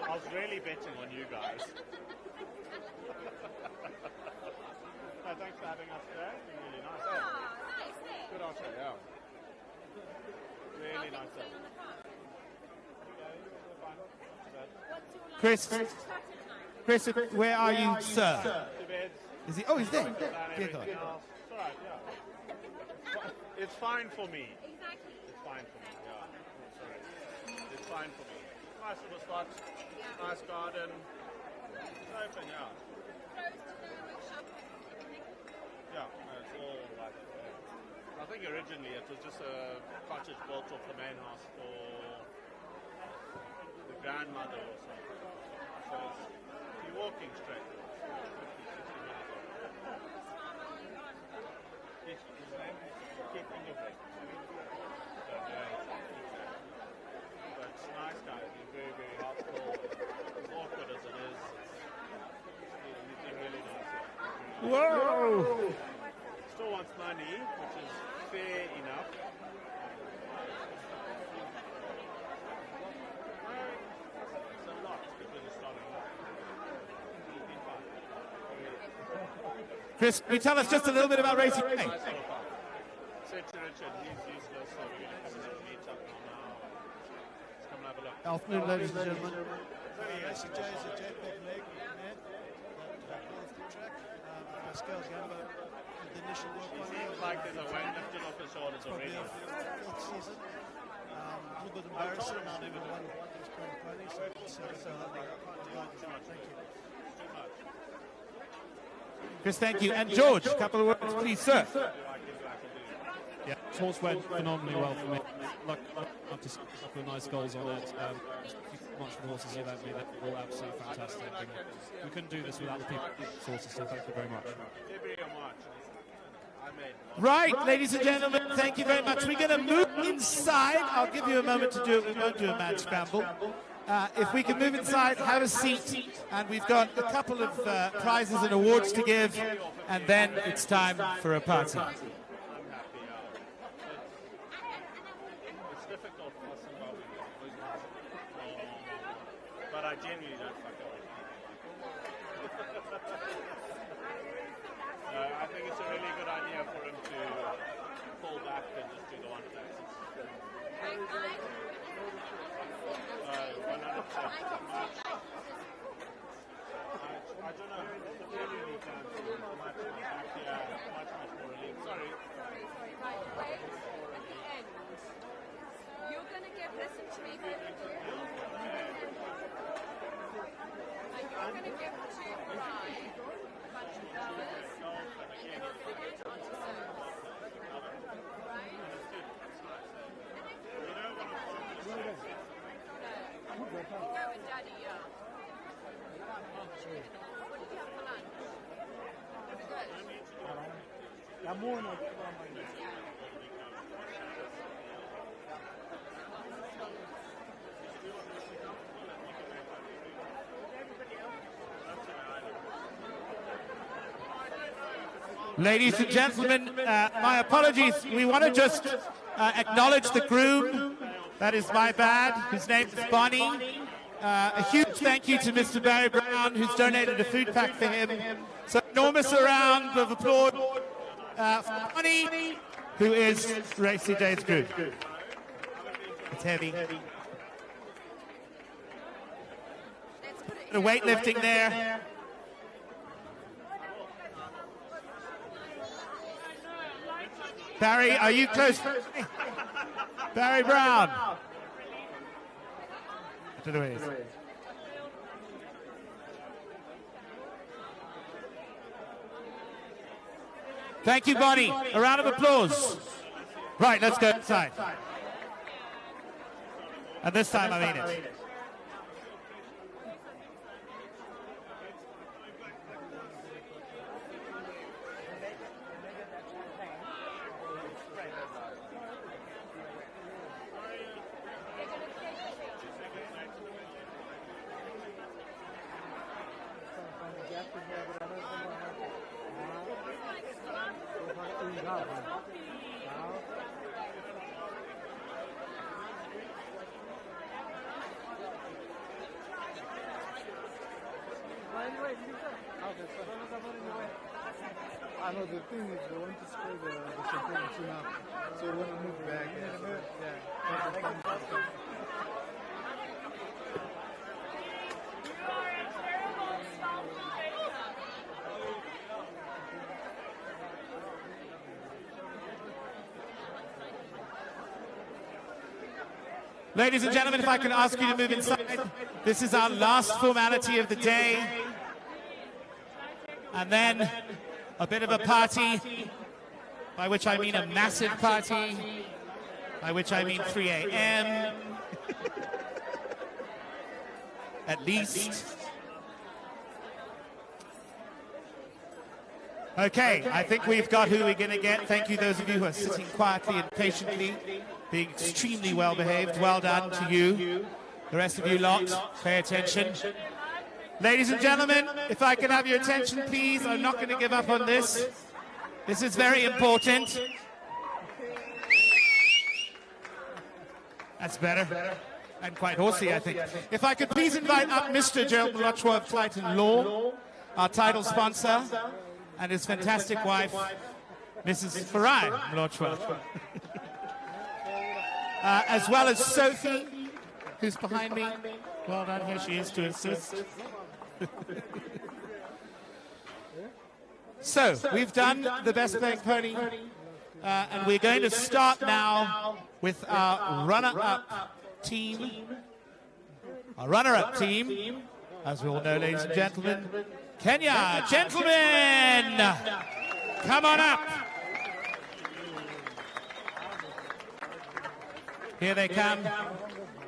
I was really betting on you guys. No, thanks for having us today. It's been really nice. Oh, nice day. Good afternoon, yeah. Really nice day. Chris, where are you, sir? To bed. Is he? Oh, he's there. Dear Everything God. else. It's all right, yeah. It's fine for me. Exactly. It's fine for me, yeah. Sorry. It's fine for me. Nice little spot. Nice garden. It's open, yeah. Close to the workshop. Yeah, it's all like... I think originally it was just a cottage built off the main house for the grandmother or something. So you're walking straight. 50, 60 minutes. His name is Ndebele. So it's nice guy. He's very, very helpful. As awkward as it is, he's been really nice. Whoa! Still wants money, which is fair enough. It's a lot because it's starting off. Chris, can you tell us just a little bit about Racy J? Said to Richard, he's useless, so we're going to come and have a meet up now. Let's come and have a look. Afternoon, ladies and gentlemen. Racy J is a JPEG leg, man. scales, Gamba, the initial work on Seems like there's a weight lifted off his shoulders already. Fourth season. A little bit embarrassing, not even one is playing pony, so thank you. Chris, thank you. And George, a couple of words, please, sir. Yeah, this horse went phenomenally well for me. I've just a couple of nice goals on it. Much for the horses here that made that all absolutely fantastic. And we couldn't do this without the people's horses, so thank you very much. Right, ladies and gentlemen, thank you very much. We're going to move inside. I'll give you a moment to do it. We won't do a mad scramble. If we can move inside, have a seat, and we've got a couple of prizes and awards to give, and then it's time for a party. It's difficult for Zimbabwe, but I genuinely don't fuck up. I think it's a really good idea for him to pull back and just do the one taxes. 100%. I don't know. Genuinely can much more relief. Sorry. You're going to give, listen to me. You're going to give to Rye a bunch of flowers and you'll bring it onto service. Right? You don't want to No. Go with Daddy, yeah. What did you have for lunch? Was it good? Ladies and gentlemen, my apologies. We want to just acknowledge the groom. That is my bad. His name is Bonnie. A huge thank you to Mr. Barry Brown, who's donated a food pack for him. So enormous round of applause for Bonnie, who is Racy Day's groom. It's heavy. The weightlifting there. Barry, are you close? Barry Brown. I don't know where he is. Thank you, Bonnie. A round of applause. Right, let's go inside. And this time I mean it. I know the thing is they want to spray the champagne soon after. So we want to move back. Yeah. Ladies and gentlemen, if I can ask you to move inside. This is our last formality of the day. And then a bit of a party, by which I mean a massive party, by which I mean 3 a.m. at least. Okay, I think we've got who we're going to get. Thank you, those of you who are sitting quietly and patiently, being extremely well behaved. Well done to you. The rest of you lot, pay attention. Ladies and gentlemen, if I can have your attention, please. I'm not going to give up on this. This is very important. That's better. And quite horsey, I think. If I could please invite up Mr. Gerald Mlotshwa of Clayton Law, our title sponsor, and his fantastic wife, Mrs. Farai Mlotshwa. As well as Sophie, who's behind me. Well done, here she is to assist. So, we've done the best playing pony, and we're going to start now with our runner-up team. Our runner-up team, as we all know, ladies and gentlemen, Kenya. Gentlemen, come on up. Here they come,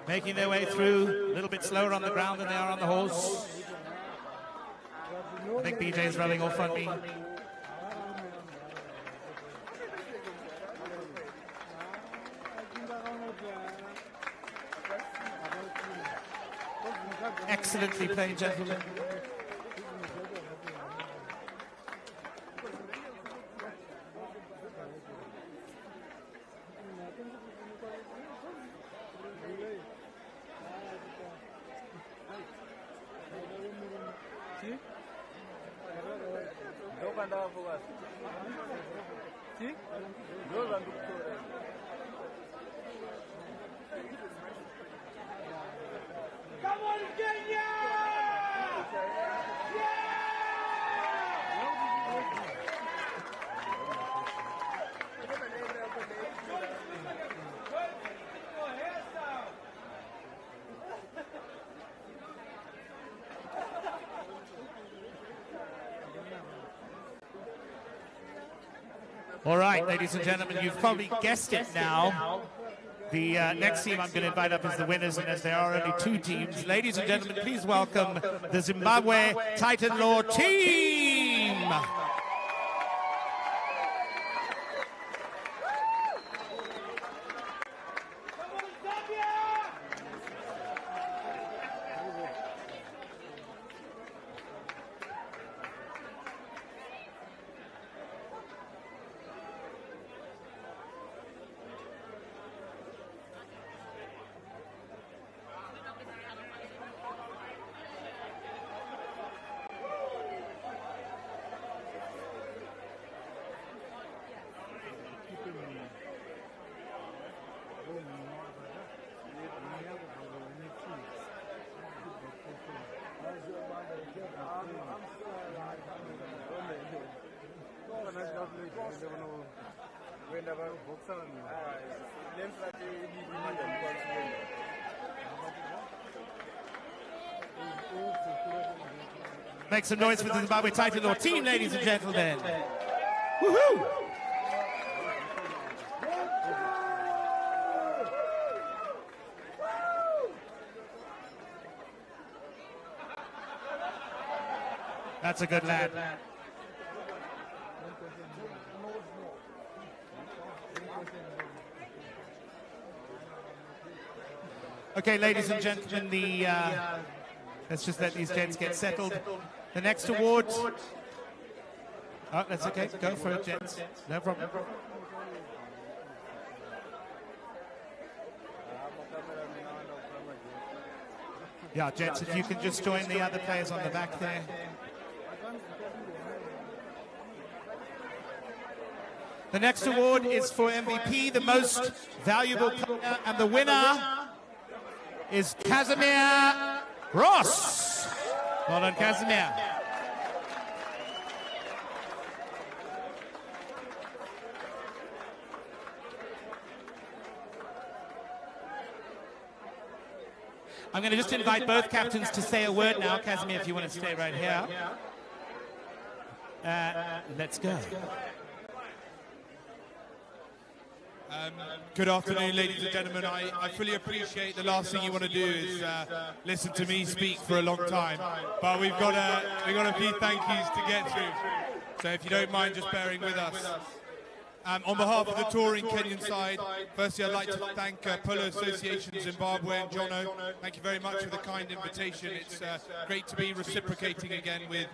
making their way through, a little bit slower on the ground than they are on the horse. I think BJ is rubbing off on me. Excellently played, gentlemen. All right, ladies and gentlemen, you've probably guessed it now. The next team I'm going to invite up is the winners, and as there are only two teams, ladies and gentlemen, please welcome the Zimbabwe Titan Law team. Make some noise for the Zimbabwe Titan Law team, ladies and gentlemen. Woohoo! That's a good lad. Okay, ladies and gentlemen, let's just let these gents get settled. The next award. Oh, that's okay. Go for it, gents. No problem. Yeah, gents, if you can just join the other players on the back there. The next award is for MVP, the most valuable player, and the winner is Casimir Ross. Well done, Casimir. I'm going to just invite both captains to say a word now. Casimir, if you want to stay right here. Let's go. Good afternoon, ladies and gentlemen. I fully appreciate the last thing you want to do is listen to me speak for a long time, but we've got a few thank yous to get through. So if you don't mind just bearing with us. On behalf of the touring Kenyan side, firstly I'd like to thank Polo Association Zimbabwe and Jono. Thank you very much for the kind invitation. It's great to be reciprocating again with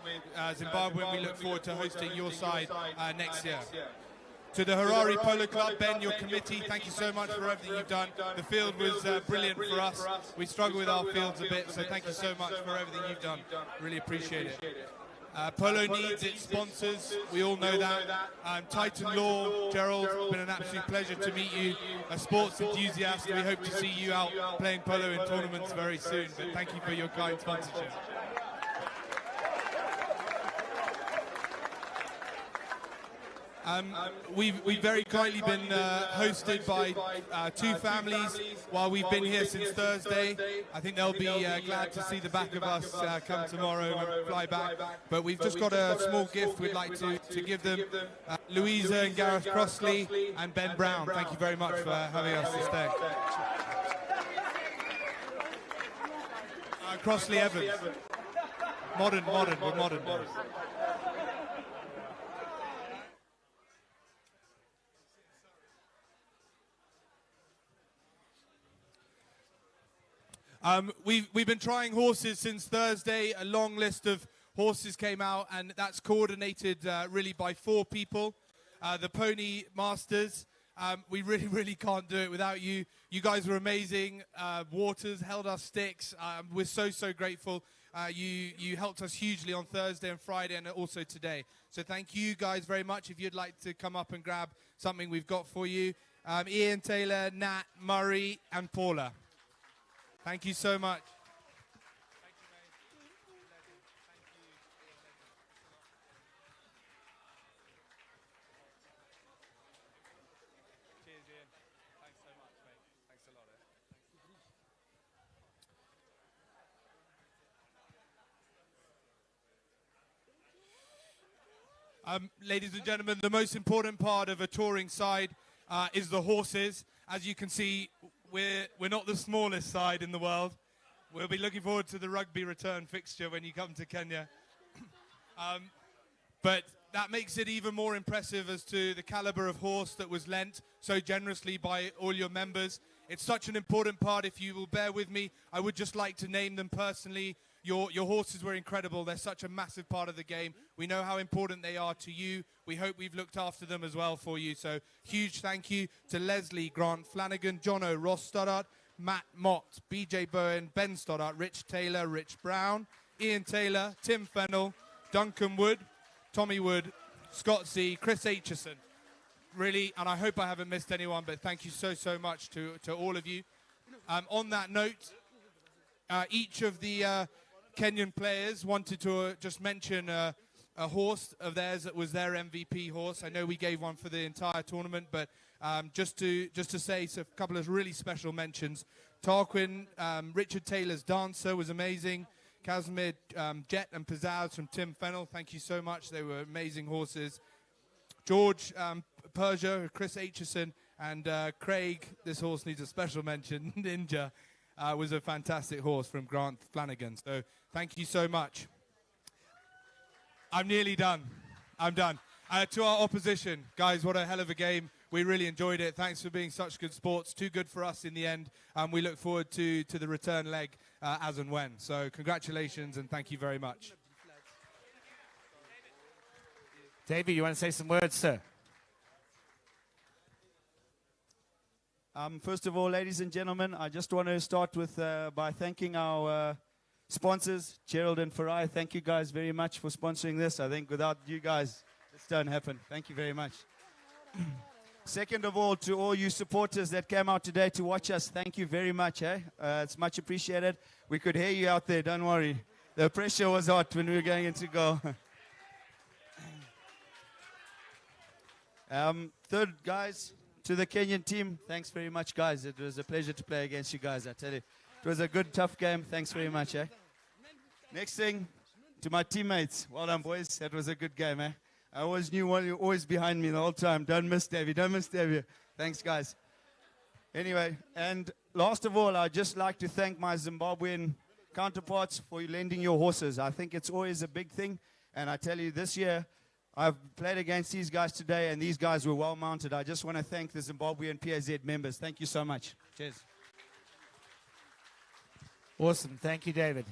Zimbabwe, and we look forward to hosting your side next year. To the Harare Polo Club, Ben, your committee, thank you so much for everything you've done. The field was brilliant for us. We struggle with our fields a bit, so thank you so much for everything you've done. Really appreciate it. Polo needs its sponsors, we all know that. Titan Law, Gerald, it's been an absolute pleasure to meet you. A sports enthusiast, we hope to see you out playing polo in tournaments very soon, but thank you for your kind sponsorship. We've very kindly been hosted by two families while we've been here since Thursday. I think they'll be glad to see the back of us come tomorrow and fly back. But we've just got a small gift we'd like to give them. Louisa and Gareth Crossley and Ben Brown, thank you very much for having us to stay. Crossley Evans. Modern, we're modern. We've been trying horses since Thursday. A long list of horses came out, and that's coordinated really by 4 people. The Pony Masters. We really can't do it without you. You guys were amazing. Waters held our sticks. We're so grateful. You helped us hugely on Thursday and Friday and also today. So thank you guys very much. If you'd like to come up and grab something we've got for you. Ian Taylor, Nat, Murray, and Paula. Thank you so much. Cheers, Ian. Thanks so much, mate. Thanks a lot. Ladies and gentlemen, the most important part of a touring side is the horses. As you can see, we're not the smallest side in the world. We'll be looking forward to the rugby return fixture when you come to Kenya. But that makes it even more impressive as to the caliber of horse that was lent so generously by all your members. It's such an important part. If you will bear with me, I would just like to name them personally. Your horses were incredible. They're such a massive part of the game. We know how important they are to you. We hope we've looked after them as well for you. So huge thank you to Leslie, Grant Flanagan, Jono, Ross Stoddart, Matt Mott, BJ Bowen, Ben Stoddart, Rich Taylor, Rich Brown, Ian Taylor, Tim Fennell, Duncan Wood, Tommy Wood, Scott Z, Chris Aitchison. Really, and I hope I haven't missed anyone, but thank you so much to all of you. On that note, each of the Kenyan players wanted to just mention a horse of theirs that was their MVP horse. I know we gave one for the entire tournament, but just to say a couple of really special mentions. Tarquin, Richard Taylor's Dancer was amazing. Casimir, Jet and Pizzazz from Tim Fennell, thank you so much. They were amazing horses. George Persia, Chris Aitchison, and Craig, this horse needs a special mention, Ninja, was a fantastic horse from Grant Flanagan. So thank you so much. I'm nearly done. I'm done. To our opposition, guys, what a hell of a game. We really enjoyed it. Thanks for being such good sports. Too good for us in the end. We look forward to the return leg as and when. So congratulations and thank you very much. Davey, you want to say some words, sir? First of all, ladies and gentlemen, I just want to start with by thanking our sponsors, Gerald and Farai. Thank you guys very much for sponsoring this. I think without you guys, this don't happen. Thank you very much. Second of all, to all you supporters that came out today to watch us, thank you very much. It's much appreciated. We could hear you out there, don't worry. The pressure was hot when we were going into goal. Third, guys, to the Kenyan team, thanks very much, guys. It was a pleasure to play against you guys, I tell you. It was a good, tough game. Thanks very much. Next thing, to my teammates. Well done, boys. That was a good game. I always knew one, you were always behind me the whole time. Don't miss Davey. Don't miss Davey. Thanks, guys. Anyway, and last of all, I'd just like to thank my Zimbabwean counterparts for lending your horses. I think it's always a big thing. And I tell you, this year, I've played against these guys today, and these guys were well mounted. I just want to thank the Zimbabwean PAZ members. Thank you so much. Cheers. Awesome. Thank you, David.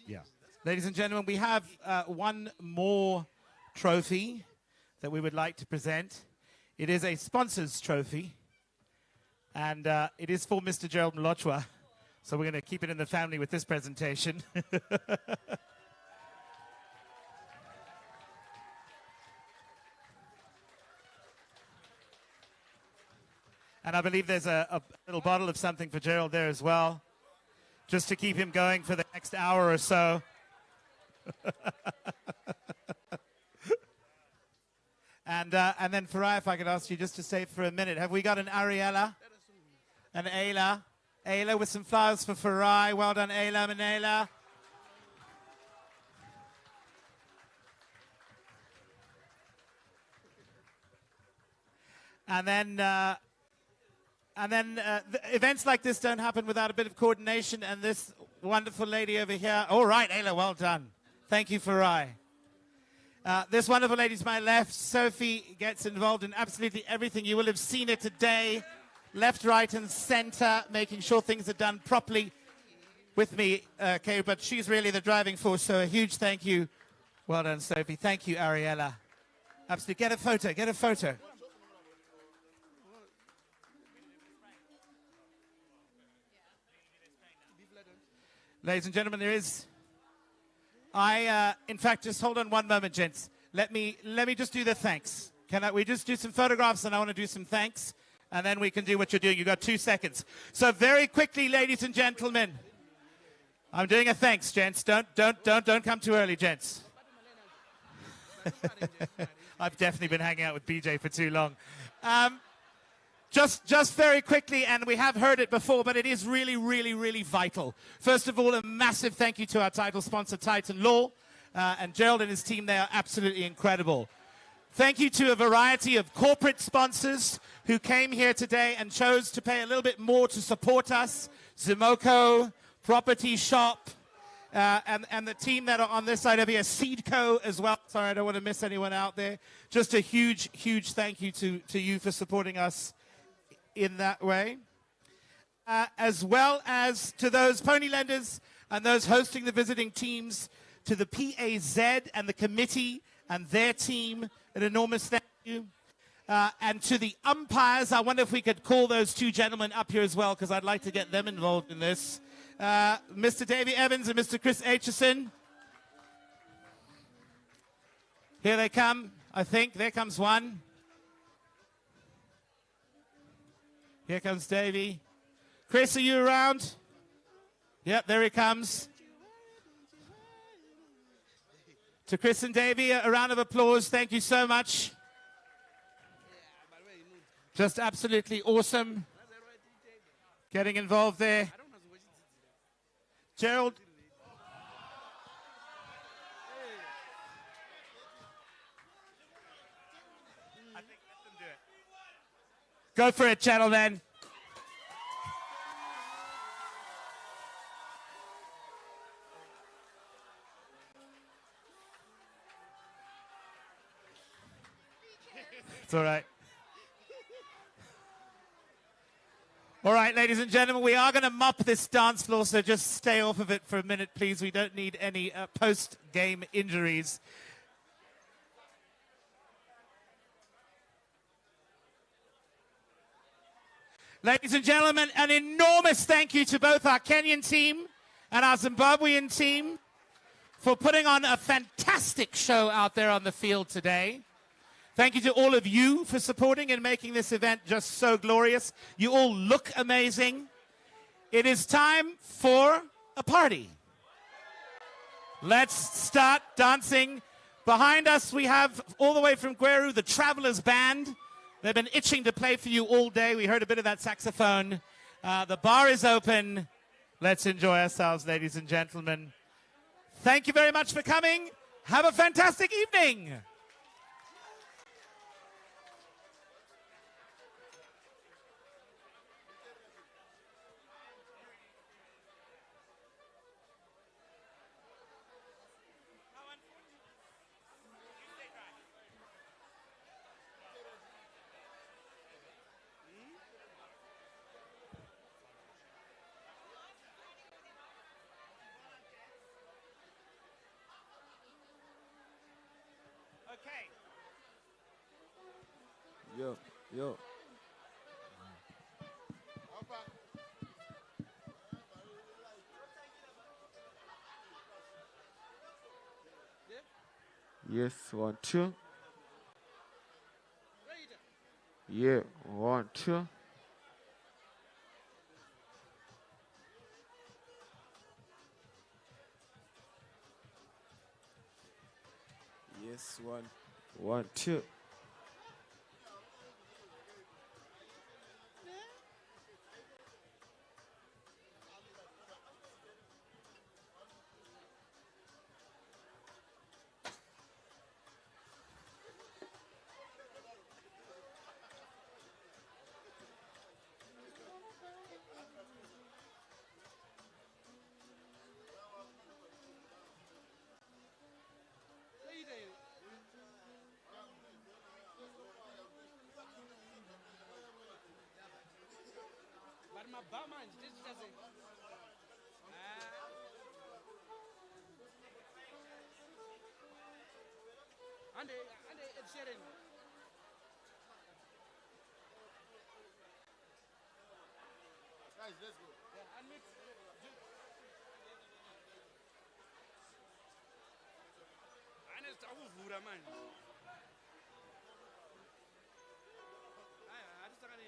Yeah. Ladies and gentlemen, we have one more trophy that we would like to present. It is a sponsor's trophy, and it is for Mr. Gerald Mlochwa. So we're going to keep it in the family with this presentation. And I believe there's a little bottle of something for Gerald there as well, just to keep him going for the next hour or so. And then Farai, if I could ask you just to stay for a minute. Have we got an Ariella? An Ayla? Ayla with some flowers for Farai. Well done, Ayla and Ayla. And then events like this don't happen without a bit of coordination. And this wonderful lady over here. All right, Ayla, well done. Thank you, Farai. This wonderful lady to my left, Sophie, gets involved in absolutely everything. You will have seen it today. Left, right, and center, making sure things are done properly with me, okay, but she's really the driving force, so a huge thank you. Well done, Sophie. Thank you, Ariella. Absolutely. Get a photo, get a photo. Ladies and gentlemen, there is... in fact, just hold on one moment, gents. Let me just do the thanks. We just do some photographs, and I want to do some thanks, and then we can do what you're doing. You've got 2 seconds. So very quickly, ladies and gentlemen, I'm doing a thanks, gents. Don't come too early, gents. I've definitely been hanging out with BJ for too long. Just very quickly, and we have heard it before, but it is really, really, really vital. First of all, a massive thank you to our title sponsor, Titan Law, and Gerald and his team. They are absolutely incredible. Thank you to a variety of corporate sponsors who came here today and chose to pay a little bit more to support us. Zimoko, Property Shop, and the team that are on this side over here, Seedco as well. Sorry, I don't want to miss anyone out there. Just a huge, huge thank you to you for supporting us in that way. As well as to those pony lenders and those hosting the visiting teams, to the PAZ and the committee and their team, an enormous thank you. And to the umpires, I wonder if we could call those 2 gentlemen up here as well, because I'd like to get them involved in this. Mr. Davey Evans and Mr. Chris Aitchison. Here they come, I think. There comes one. Here comes Davey. Chris, are you around? Yep, there he comes. To Chris and Davey, a round of applause. Thank you so much. Just absolutely awesome. Getting involved there. Gerald. Go for it, gentlemen. It's all right. All right, ladies and gentlemen, we are going to mop this dance floor, so just stay off of it for a minute, please. We don't need any post-game injuries. Ladies and gentlemen, an enormous thank you to both our Kenyan team and our Zimbabwean team for putting on a fantastic show out there on the field today. Thank you to all of you for supporting and making this event just so glorious. You all look amazing. It is time for a party. Let's start dancing. Behind us, we have, all the way from Gweru, the Travelers Band. They've been itching to play for you all day. We heard a bit of that saxophone. The bar is open. Let's enjoy ourselves, ladies and gentlemen. Thank you very much for coming. Have a fantastic evening. Yo. Yes, 1, 2. Yeah, 1, 2. Yes, 1, 2. But my barman, this doesn't. And it's sharing. Guys, let's go. Yeah, and mix. And it's avuvura man. I just got it.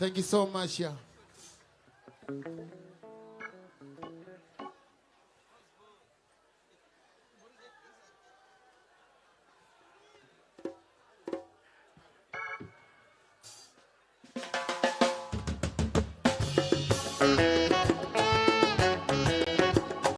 Thank you so much, yeah.